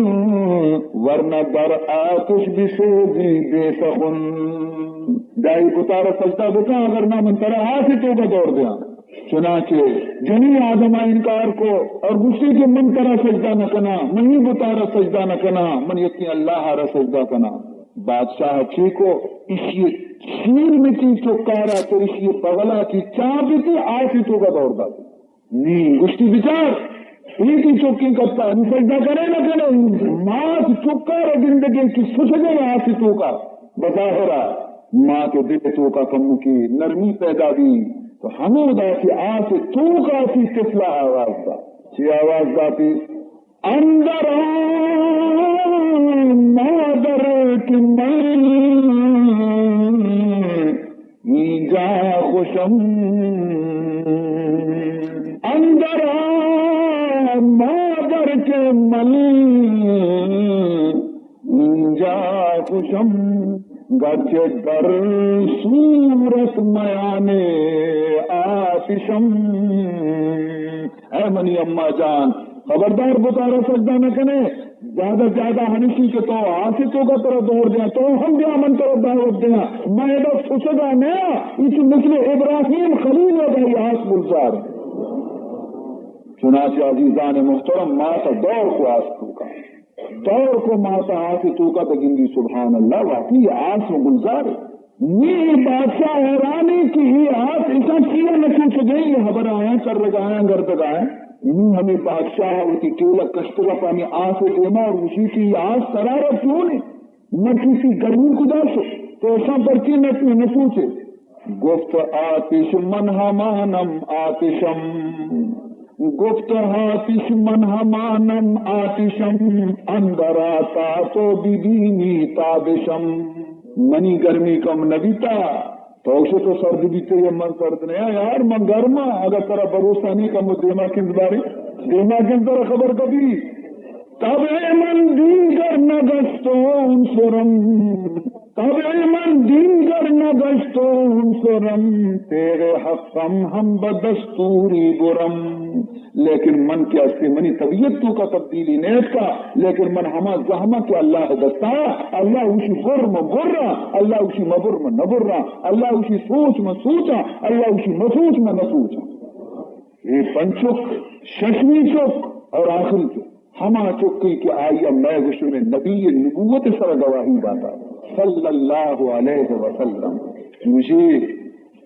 ورنہ در آتش بسوزی بے سخن. دائی کتارا سجدہ بکا اگر نہ من طرح آسی تو کا دور دیا. چنانچہ جنی آدم انکار کو اور غصے کے من طرح سجدہ نہ کنا منی بتارا سجدہ نہ کنا من یقین اللہ را سجدہ کنا. بادشاہ چی کو اسی شیر میں کی چوکارا تو اسی پغلا کی چاپی تھی آسی تو کا دور دا نی گشتی بچار یہ کی چوکی کرتا نہیں سجدہ کرے نہ کرے ماس چوکارا زندگی کی سسجے آسی تو کا بظاہرہ ماں کے دل تو کا کم کی نرمی پیدا بھی تو ہمیں دا کی آسی تو کا سی تفلا آواز دا چی آواز داتی اندر مادر کی جا خوشم اندر مادر کے ملی جا خوشم گرچہ در صورت میانے آتشم. اے منی اما جان خبردار بتارا سجدہ نہ کرے زیادہ ہنسی کے تو آسطوں کا طرح دور دیا تو ہم بھی امن طرف دعوت دیا میں ادھر سسگا نیا اس مثل ابراہیم خلیل و بھائی آس گلزار. چنانچہ عزیزان محترم ماتا دور کو آسطوں کا دور کو ماتا آسطوں کا تگندی سبحان اللہ واقعی آس و گلزار. یہ بادشاہ حیرانی کی ہی آس ایسا کیا نہ سوچ گئی یہ خبر آیا کر لگایا گرد گائے ہمیں بادشاہ ہوتی کیولا کشتگا پانی آس دیما اور اسی کی آس سرارہ کیوں نہیں نہ کسی گرمی خدا سے تو ایسا پرچی نہ سوچے. گفت آتش من ہمانم آتشم گفت آتش من ہمانم آتشم اندر آتا تو ببینی تابشم. منی گرمی کم نبیتا تو اسے تو سرد بیتے یہ من سرد نہیں ہے یار من گرما اگر ترا بھروسہ نہیں کا مجھ دیما کس بارے دیما کس طرح خبر کبھی تب من دیگر نگستون سرم تب من دیگر نگستون سرم تیرے حقم ہم بدستوری برم لیکن من کیا اس کی منی طبیعت تو کا تبدیلی نیت کا لیکن من ہما زہمہ کہ اللہ دستا اللہ اسی برم برا اللہ اسی مبرم نبرا اللہ اسی سوچ میں سوچا اللہ اسی مسوچ میں نہ سوچا یہ پنچک ششمی چک اور آخری چک ہما چکی کہ آئیہ میں گشن نبی نبوت سر گواہی باتا صلی اللہ علیہ وسلم مجھے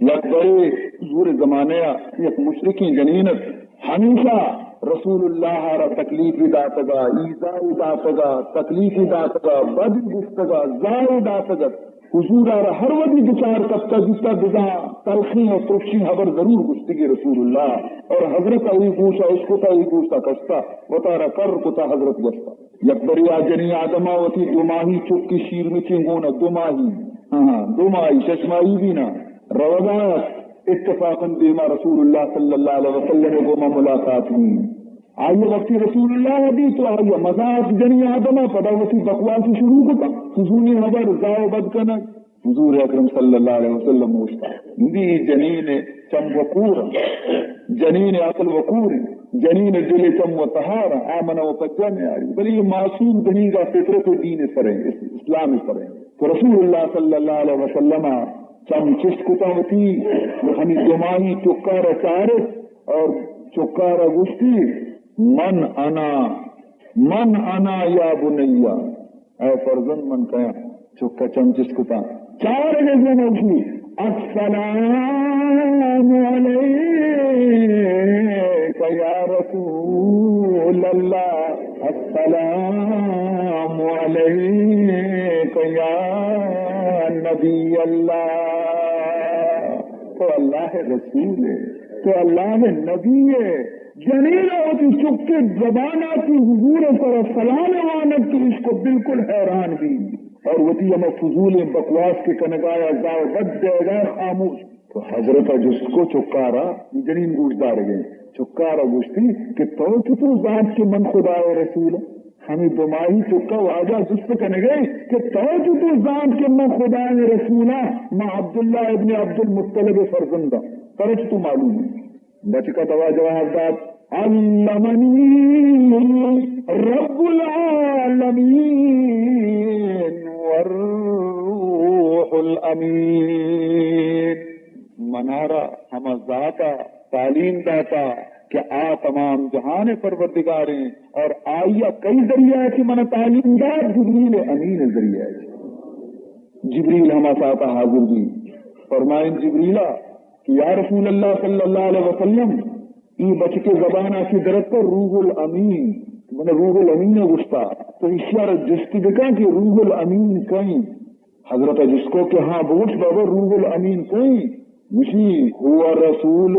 یک بڑے حضور زمانے یک مشرکی جنینت ہمیشہ رسول اللہ را تکلیف داتگا ایزائی داتگا تکلیف داتگا بد گفتگا زائی داتگا حضور را ہر ودی بچار کبتا جتا دزا تلخی اور ترشی حبر ضرور گشتگی رسول اللہ اور حضرت اوی گوشا اس کو تا اوی گوشتا کشتا وطارا کر کتا حضرت گشتا یک بریا جنی آدماوتی دو ماہی چکی شیر میں چنگونا دو ماہی ششمائی بینا روضات اتفاقاً دیما رسول اللہ صلی اللہ علیہ وسلم کو ملاقات ہوئی آئیے وقتی رسول اللہ دی تو آئیے مذاق جنی آدمہ پدا وقتی بقواسی شروع ہوتا فضولی حبر زاو بد کنک حضور اکرم صلی اللہ علیہ وسلم موشتا دی جنین چم وقور جنین عقل وقور جنین دل چم و طہارا آمن و پجن آئی بلی یہ معصوم جنین کا فطرت و دین سریں اسلام سریں تو رسول اللہ صلی اللہ علیہ وسلم چم چست کتا ہوتی ہمیں دمائی چکار چارت اور چکار گشتی من انا یا بنیا اے فرزند من کیا چکا چم چست کتا چار جیسے نوشی السلام علیکہ یا رسول اللہ السلام علیکہ یا نبی اللہ تو اللہ رسول ہے تو اللہ نبی ہے جنیرہ ہوتی چکے زبانہ کی حضور پر سلام وانت کی اس کو بالکل حیران بھی اور وتی ہم فضول بکواس کے کنگایا زاو بد دے گئے خاموش تو حضرت جس کو چکارا جنین گوشدار گئے چکارا گوشتی کہ تو ذات کے من خدا و رسول ہمیں دمائی چکا واجہ جس سے کہنے گئے کہ تو ذات کے من خدا و رسولہ ماں عبداللہ ابن عبد المطلب فرزندہ ترچ تو معلوم ہے بچ کا دوا جواب داد علمنی رب العالمین والروح الامین منارا ہم ذاتا تعلیم داتا کہ آ تمام جہان پروردگاریں اور آئیہ کئی ذریعہ ہے کہ من تعلیم داد جبریل امین ذریعہ ہے جبریل ہما ساتا حاضر بھی فرمائیں جبریلہ کہ یا رسول اللہ صلی اللہ علیہ وسلم ای بچ کے زبانہ کی درد پر روح الامین من روح الامین گشتا تو اشیار جستی بکا کہ روح الامین کہیں حضرت جس کو کہ ہاں بوچھ بابا روح الامین کہیں مشی ہوا رسول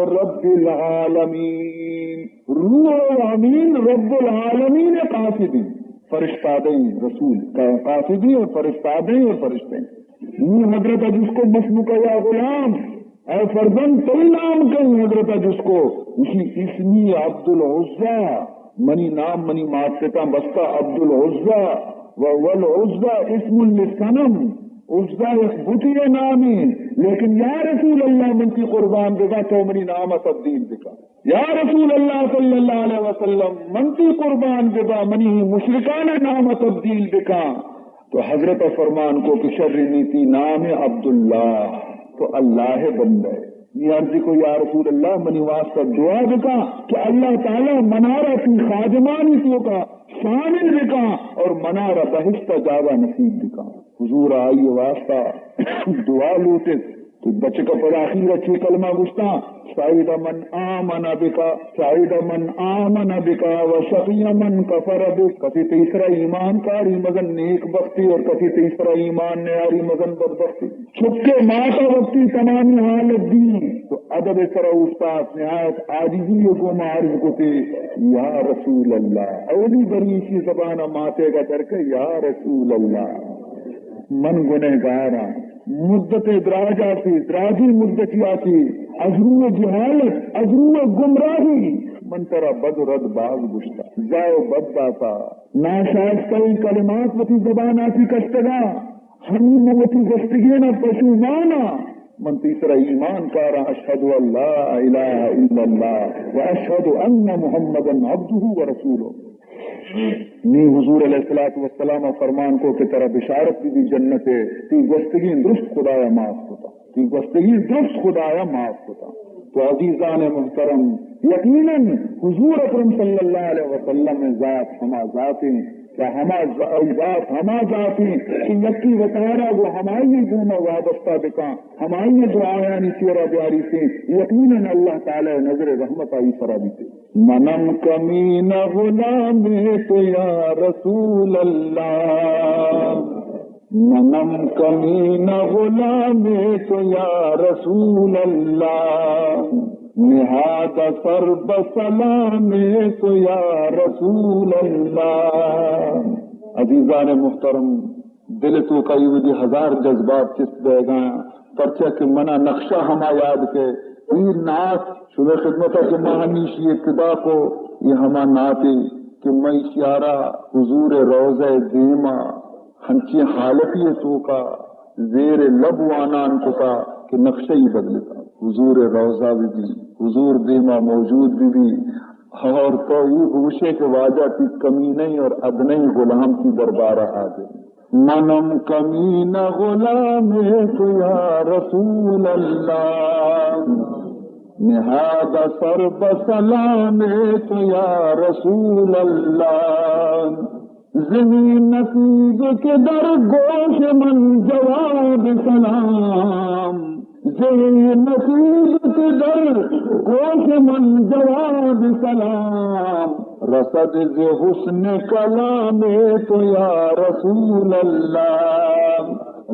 رب العالمین روح الامین رب العالمین قاصدی فرشتہ دیں رسول قاصدی اور فرشتہ دیں اور فرشتے حضرت جس کو مسمو کا یا غلام اے فرزند تل نام کہیں حضرت جس کو اسی اسمی عبد العزہ منی نام منی ماتتا بستا عبد العزہ والعزہ اسم للصنم عزہ ایک بتی نامی لیکن یا رسول اللہ من کی قربان دے تو منی نام تبدیل دکھا یا رسول اللہ صلی اللہ علیہ وسلم من کی قربان دے منی مشرکانہ نام تبدیل دکھا تو حضرت فرمان کو کہ شر نیتی نام عبداللہ تو اللہ بندہ نیارزی کو یا رسول اللہ منی واسطہ دعا بکا کہ اللہ تعالی منارہ کی خادمانی تو کا شامل بکا اور منارہ بہشتہ جاوہ نصیب بکا حضور آئی واسطہ دعا لوٹے تو بچے کا پر آخیر اچھی کلمہ گشتا سعید من آمن بکا سعید من آمن بکا وشقی من کفر بک کسی تیسرا ایمان کاری مگن نیک بختی اور کسی تیسرا ایمان نیاری مگن بدبختی چھپکے ماتا وقتی تمامی حالت دی تو ادب سرا استاد نہایت عاجزی کو معرض کو تے یا رسول اللہ اولی بریشی زبانہ ماتے کا درکے یا رسول اللہ من گنہگارا مدت درازی مدتی آتی از روی جہالت از روی گمراہی من ترا بد رد باز گشتا جاؤ بد داتا ناشائستہ کلمات وتی زبان آتی کشتگا ہم وتی گستگینا پشومانا من تیسرا ایمان کارا اشہد ان لا الہ الا اللہ و اشہد ان محمدا عبدہ و رسولہ نی حضور علیہ الصلوۃ والسلام فرمان کو کہ ترا بشارت بھی جنت ہے تی گستگی درست خدایا معاف ہوتا تی گستگی درست خدایا معاف ہوتا. تو عزیزان محترم یقیناً حضور اکرم صلی اللہ علیہ وسلم ذات ہما ذاتیں کیا ہما ذات ہما ذاتیں کہ یکی وطارہ وہ ہمائی دونوں وابستہ بکا ہمائی دعایانی سیرہ بیاری سے یقیناً اللہ تعالی نظر رحمت آئی سرا بیتے. منم کمین غلام تو یا رسول اللہ منم کمین غلام تو یا رسول اللہ نہاد سر بسلام تو یا رسول اللہ. عزیزان محترم دل تو کئی وجہ ہزار جذبات چست دے گا پرچہ کہ منا نقشہ ہما یاد کے یہ نعت شبہ خدمت کے مہنیشی ابتدا کو یہ ہما نعتی کہ میں اشارہ حضور روضہ دیما ہنچی حالتی تو کا زیر لب وانان کو کا کہ نقشہ ہی بدلتا حضور روضہ بھی حضور دیما موجود بھی اور تو یہ ہوشے کے واجہ کی کمی نہیں اور ادنی غلام کی دربارہ آ گئی. منم کمین غلام تو یا رسول اللہ نہاد سر بسلام تو یا رسول اللہ زمین نصیب کے در گوش من جواب سلام زمین نصیب کے در گوش من جواب سلام رسد ز حسن کلام تو یا رسول اللہ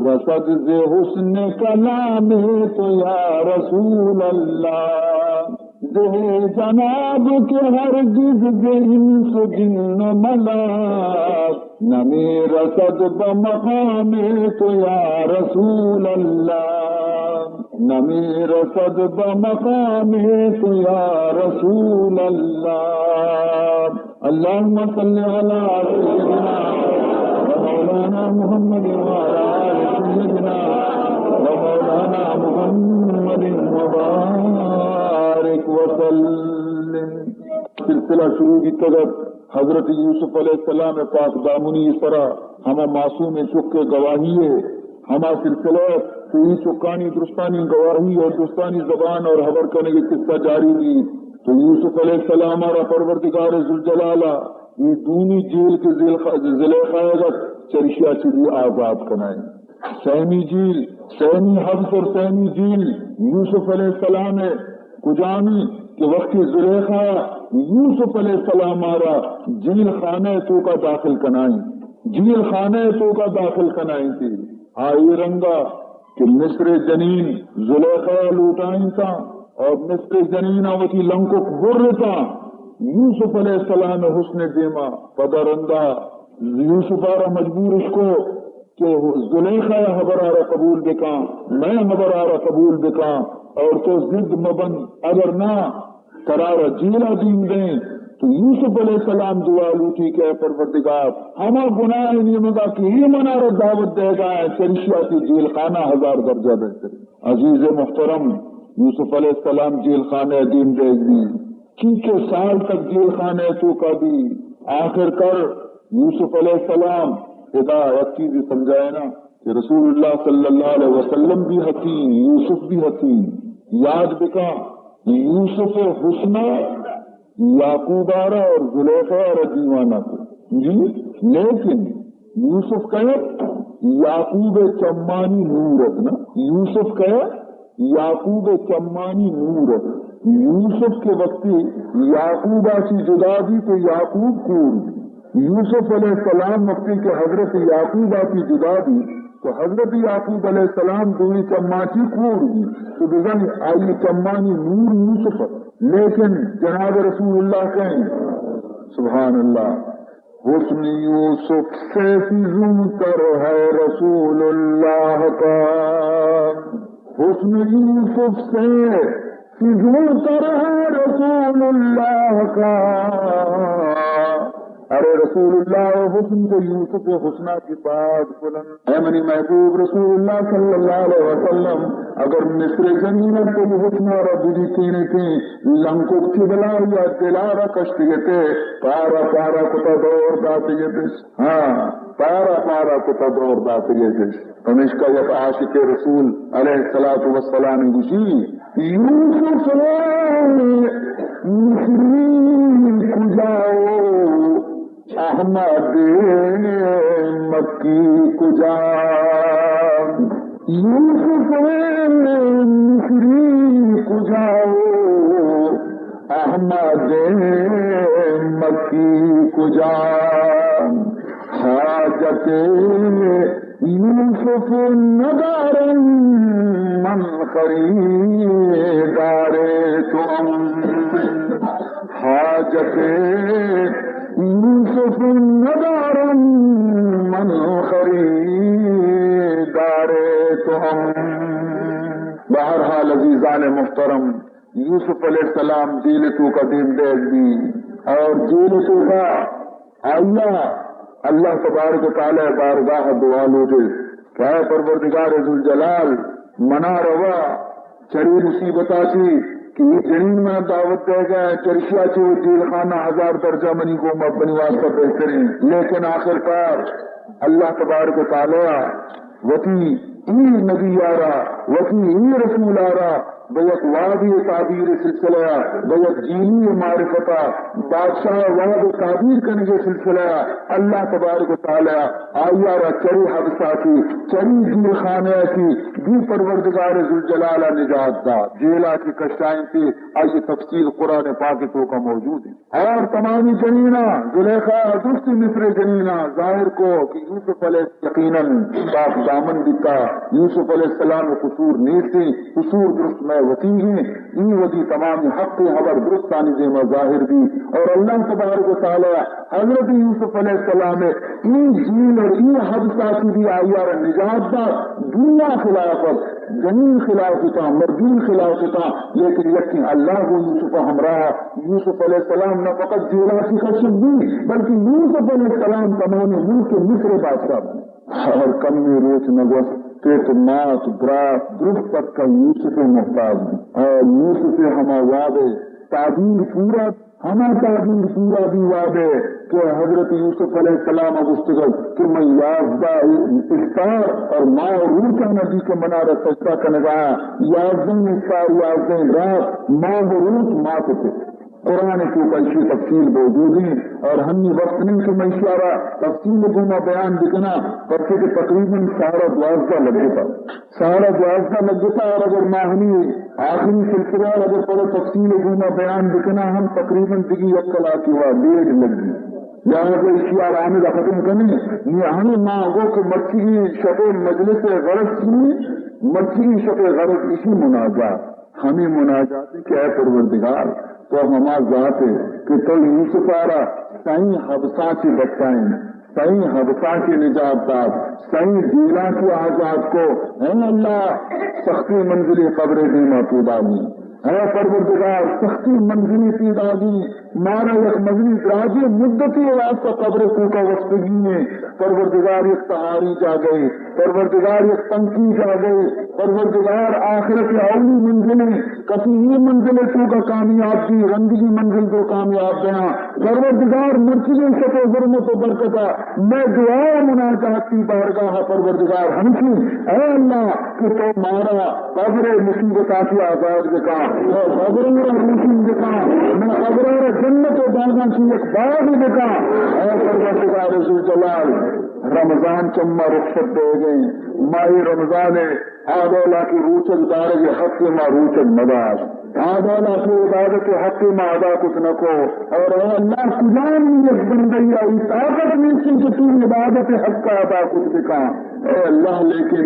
رسد ز حسن کلام تو یا رسول اللہ دے جناب کے ہرگز انس جن ملاک نمی رسد بمقام تو یا رسول اللہ نمی رسد بمقام تو یا رسول اللہ. اللہم صلی علی سیدنا مولانا محمد وعلی آل سیدنا مولانا محمد وبارک وسلم. سلسلہ شروع کی طرف حضرت یوسف علیہ السلام پاک دامنی اس طرح ہما معصوم چک کے گواہی ہے ہما سلسلہ تو یہ چکانی درستانی گواہی اور درستانی زبان اور حبر کرنے کی قصہ جاری ہوئی. تو یوسف علیہ السلام اور پروردگار ذوالجلالہ یہ دونی جیل کے زلیخائیت چرشیا چلی آزاد کنائیں. سہمی جیل سہمی حبس اور سہمی جیل یوسف علیہ السلام کجانی کہ وقت زلیخا یوسف علیہ السلام آرا جیل خانہ تو کا داخل کنائیں جیل خانہ تو کا داخل کنائیں تھی. آئی رنگا کہ مصر جنین زلیخا لوٹائیں تھا اور مصر جنین آوتی لنکو برتا یوسف علیہ السلام حسن دیما پدرندہ یوسف آرہ مجبور اس کو کہ زلیخا حبر آرہ قبول بکا میں حبر آرہ قبول بکا اور تو ضد مبن اگر نہ قرار جیلا دین دیں تو یوسف علیہ السلام دعا لوٹی کہ پروردگار ہما گناہ نہیں مگا کہ یہ منارہ دعوت دے گا چرشیا کی جیل خانہ 1000 درجہ بہتر. عزیز محترم یوسف علیہ السلام جیل خانہ دین دے گی کیونکہ سال تک جیل خانہ تو کا بھی آخر کر یوسف علیہ السلام خدا ایک چیز سمجھائے نا کہ رسول اللہ صلی اللہ علیہ وسلم بھی حکیم یوسف بھی حکیم. یاد بکا یوسف حسنہ یعقوب آرہ اور زلیخا اور دیوانہ کو جی لیکن یوسف کہے یعقوب چمانی نورت نا یوسف کہے یعقوب چمانی نورت. یوسف کے وقت یعقوب آسی جدا دی تو یعقوب کور دی. یوسف علیہ السلام وقتی کہ حضرت یعقوب آسی جدا دی تو حضرت یعقوب علیہ السلام دوئی چماچی کور دی تو بزن آئی چمانی نور یوسف. لیکن جناب رسول اللہ کہیں سبحان اللہ حسن یوسف سے فضوں کر ہے رسول اللہ کا حسن یوسف سے فضول تر ہے رسول اللہ کا. ارے رسول اللہ حسن تو یوسف حسنہ کی بات بلند. اے منی محبوب رسول اللہ صلی اللہ علیہ وسلم اگر مصر زمینت کو حسنہ را بجیتینے تھی لنکوک چبلا یا دلارا کشتیتے پارا پارا کتا دور داتے جتس. ہاں پارا پارا کتا دور داتے جتس. ہمیشہ یک عاشق رسول علیہ السلام گوشی یوسف مصری کجاؤ احمد مکی کجا. یوسف مصری کجاؤ احمد مکی کجا. حاجت یوسف ندارم من خریدار تم. حاجت یوسف ندارم من خریدار تم. بہرحال عزیزان محترم یوسف علیہ السلام جیلتو کا دین دیکھ دی اور جیلتو کا اللہ تبارک و تعالی بارگاہ دعا لوٹے کہ اے پروردگار ذوالجلال منا روا چری مصیبتا چی کہ یہ جنین میں دعوت دے گا چرشیا چو جیل خانہ 1000 درجہ منی کو مبنی واسطہ بہترین. لیکن آخر کار اللہ تبارک و تعالی وتی ای نبی آرا وتی ای رسول آرا بیک وادی تعبیر سلسلہ بیک جیلی معرفتہ بادشاہ واد تعبیر کرنے کے سلسلہ اللہ تبارک و تعالی آیارہ چری حدثہ کی چری جیل خانہ کی بھی پروردگار ذوالجلال نجات دا جیلہ کی کشائیں تھی. آئی تفصیل قرآن پاک تو کا موجود ہے. اور تمامی جنینہ زلیخا درست مصر جنینہ ظاہر کو کہ یوسف علیہ یقیناً پاک دامن دکھا یوسف علیہ السلام قصور نہیں تھی قصور درست میں وتی ہیں این ودی تمام حق خبر درست آنی دیما ظاہر دی. اور اللہ تبارک و تعالی حضرت یوسف علیہ السلام این جیل اور این حدثاتی بھی آئیار نجات دا. دنیا خلافت جنین خلافتا مردین خلافتا لیکن یقین اللہ کو یوسف ہمراہ یوسف علیہ السلام نہ فقط جیلہ کی خشب دی بلکہ یوسف علیہ السلام تمام ملک مصر بادشاہ بنے. اور کم میں روچ نگوس پیٹ مات برات درست تک کا یوسف محتاج اور یوسف ہما وعدے تعبیر پورا ہما تعبیر پورا بھی وعدے کہ حضرت یوسف علیہ السلام ابستغل کہ میں یازدہ افطار اور ماں اور روح کا نبی کے منارہ سجدہ کرنے گا یازدیں افطار یازدیں رات ماں اور روح مات تھے. قرآن کی کیسی تفصیل موجود ہے اور ہم نے وقت نہیں کہ میں اشارہ تفصیل گونا بیان دکھنا پرسے کہ تقریباً 12:30 لگ جاتا اور اگر ماہنی آخری سلسلہ اگر پڑے تفصیل گونا بیان دکھنا ہم تقریباً دگی اکلا کی ہوا 1:30 لگ گئی یہاں سے اشیار آنے کا ختم کرنے یہ ہمیں ماں گو کہ مرچی کی شب مجلس غرض سنی مرچی کی شب غرض اسی مناجات ہمیں مناجات کہ اے پروردگار تو ہمارا ذات ہے کہ تو یوسف آرہ صحیح حبسہ کی بچائیں صحیح حبسہ کی نجات داد صحیح جیلہ کی آزاد کو اے اللہ سختی منزلی قبر دی موجودہ دی اے پروردگار سختی منزلی کی دادی مارا یک مزنی دراجی مدتی واسطہ قبر کو کا وسطگی میں پروردگار ایک تہاری جا گئی پروردگار ایک تنقی جا گئی پروردگار آخرت اولی منزلیں کسی یہ منزل تو کا کامیاب دی رنگی منزل تو کامیاب دینا پروردگار مرچی شکو ظلمت و برکتا میں دعا مناجات کی بارگاہ پروردگار ہم کی اے اللہ کہ تو مارا قبر مصیبتہ کی آزاد دکھا قبر روشن دکھا میں قبر جنت و باغاں کی ایک باغ دکھا اے پروردگار ذوالجلال رمضان چمہ رخصت دے گئے ماہی رمضان آدولا کی روچت دارج حق ما روچت مداش آدولا کی عبادت حق ما ادا کچھ نکو اور اے اللہ کجان یک بندی آئی طاقت نیسی کہ تو عبادت حق کا ادا کچھ دکھا اے اللہ لیکن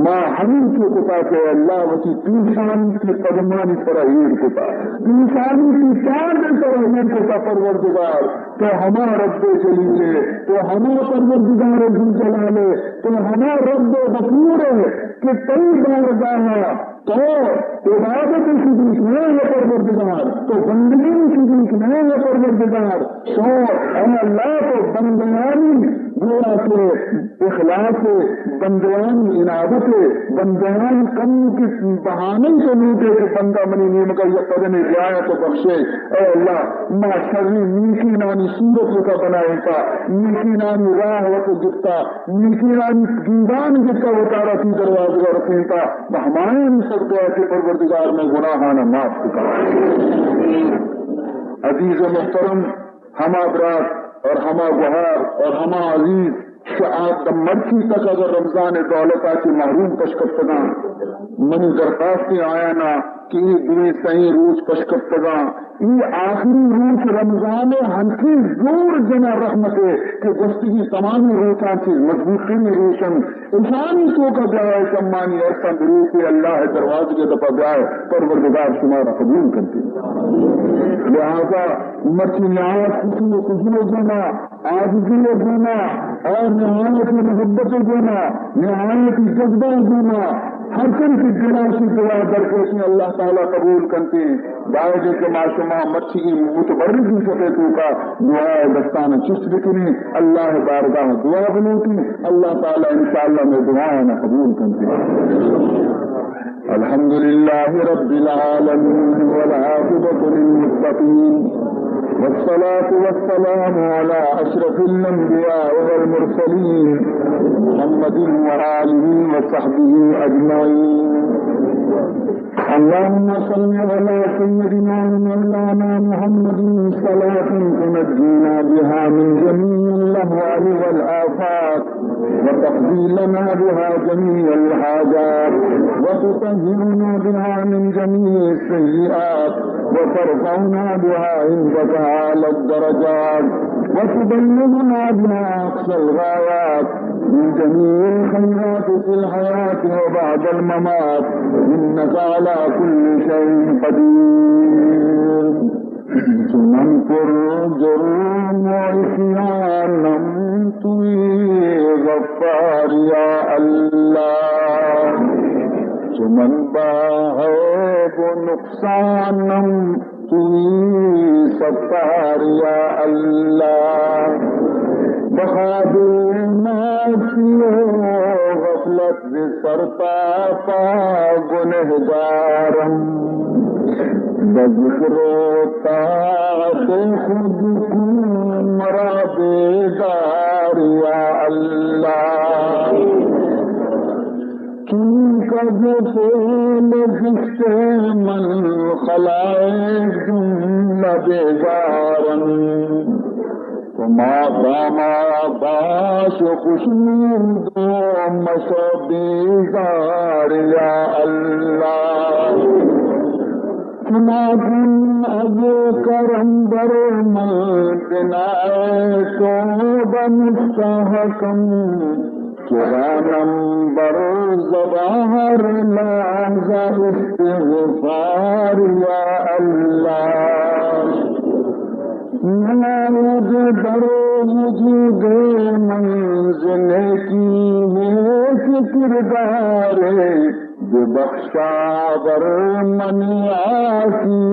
ما ہمیں کی کتا کہ اللہ وچی پیشان کی قدمانی سرحیر کتا پیشانی کی چاند سرحیر کتا پروردگار تو ہمارا رب جلیل ہے تو ہمارا پروردگار ذوالجلال ہے تو ہمارا رب غفور ہے کہ کئی بارگاہ تو عبادت شریک میں یہ پروردگار، تو بندگی شریک میں یہ پروردگار، تو اے اللہ تو بندیانی گویا سے اخلاص بندیانی عنابت بندیانی کم کی بہانے سے لوٹے کہ بندہ منی نیم کا یہ قدم رعایت بخشے۔ اے اللہ معاشرنی نیکی نانی صورت کا بنائے کا، نیکی نانی راہ وقت گفتا، نیکی نانی گیدان گفتا وطارہ کی دروازہ رکھتا ہمارے نہیں سکتے ایسے پروردگار میں گناہانہ معاف کر۔ عزیز و محترم، ہما برات اور ہما گہار اور ہما عزیز کہ آپ مرچی تک اگر رمضان دولتا کی محروم پشکفتگاں منی درخواستیں آیا نا کہ یہ صحیح روز پشکفتگاں یہ آخری روز رمضان ہنسی زور جنا رحمت ہے کہ گفتگی تمام روچاں چیز مضبوطی میں روشن انسانی تو کا جائے سمانی اور تندرو کے اللہ درواز کے دفعہ جائے پروردگار شمارا قبول کرتے لہذا مرچی نہایت خوشی دینا آجزی دینا اور نہایت محبت دینا نہایت جذبہ دینا ہر کن کی دلا سے دعا درکیسی اللہ تعالیٰ قبول کرتے ہیں باعث کے معاشمہ مچھی کی متبرک کی سکے تو کا دعا دستان چست بکنی اللہ بارگاہ دعا بنوتی اللہ تعالیٰ انشاءاللہ میں دعائیں قبول کرتے ہیں۔ الحمدللہ رب العالمین والعاقبۃ للمتقین والصلاة والسلام على أشرف الأنبياء والمرسلين محمد وآله وصحبه أجمعين اللهم صل على سيدنا مولانا محمد صلاة تنجينا بها من جميع الأهوال والآفات وتقضي لنا بها جميع الحاجات وتطهرنا بها من جميع السيئات وترفعنا بها عندك أعلى الدرجات وتبلغنا بها أقصى الغايات من جميع الخيرات في الحياة وبعد الممات إنك على كل شيء قدير تنكر جرم وعصيانا غفار يا الله من باعب نقصانا ستار يا الله بخادر ناسی غفلت سرتا پا گنہگارم بذکر طاعت خود کو مرا بیدار یا اللہ کن کب فیل جسے من خلائق جملہ بیدارم ما باما باش خوشنود مسو بیزار یا اللہ چناکن اب کرم بر مدنائے توب مستحکم چرانم بر زبار لحظہ استغفار یا اللہ نماز درو وجود منزل کی ہے کردار ببخشا بر من آسی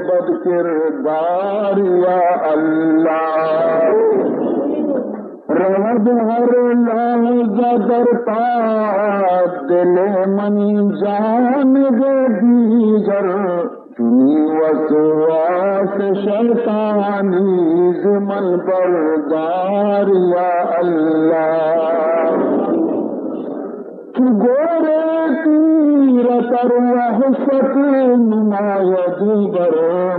بد کردار یا اللہ رد ہر لحظہ در طاعت دل من جان دے دیگر چنی وسواس شیطانی زمن بردار یا اللہ گورے تیر تر وحشت نماید بر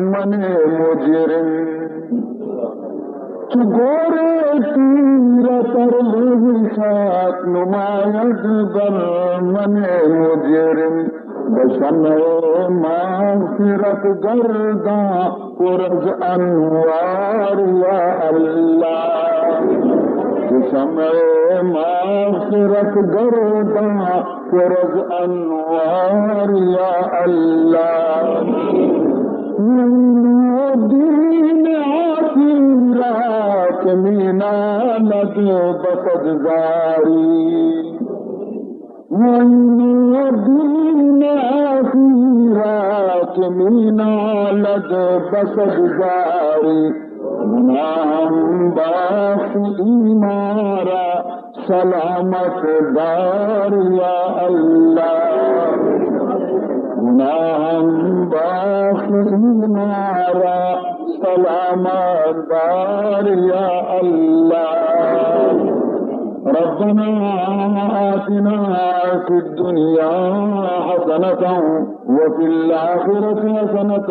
من مجرم گورے تیر تر وحشت نماید بر من مجرم بشمع مغفرت گرداں پرز انوار یا اللہ بشمع مغفرت گرداں پرز انوار یا اللہ دین آخرات مینا لد بسدزاری دین حاکمینا لد بسد جاری گناہم باخ ایمارا سلامت دار یا اللہ گناہم باخ ایمارا سلامت دار یا اللہ ربنا آتنا في الدنيا حسنة وفي الآخرة حسنة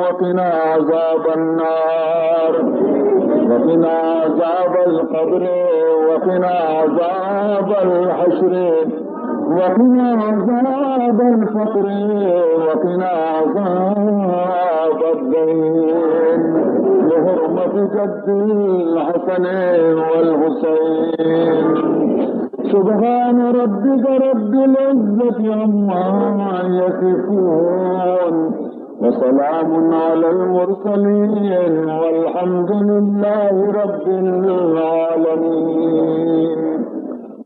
وقنا عذاب النار وقنا عذاب القبر وقنا عذاب الحشر وقنا عذاب الفقر وقنا عذاب الدين بحرمة جد الحسن والحسين سبحان ربك رب العزة عما يصفون وسلام على المرسلين والحمد لله رب العالمين.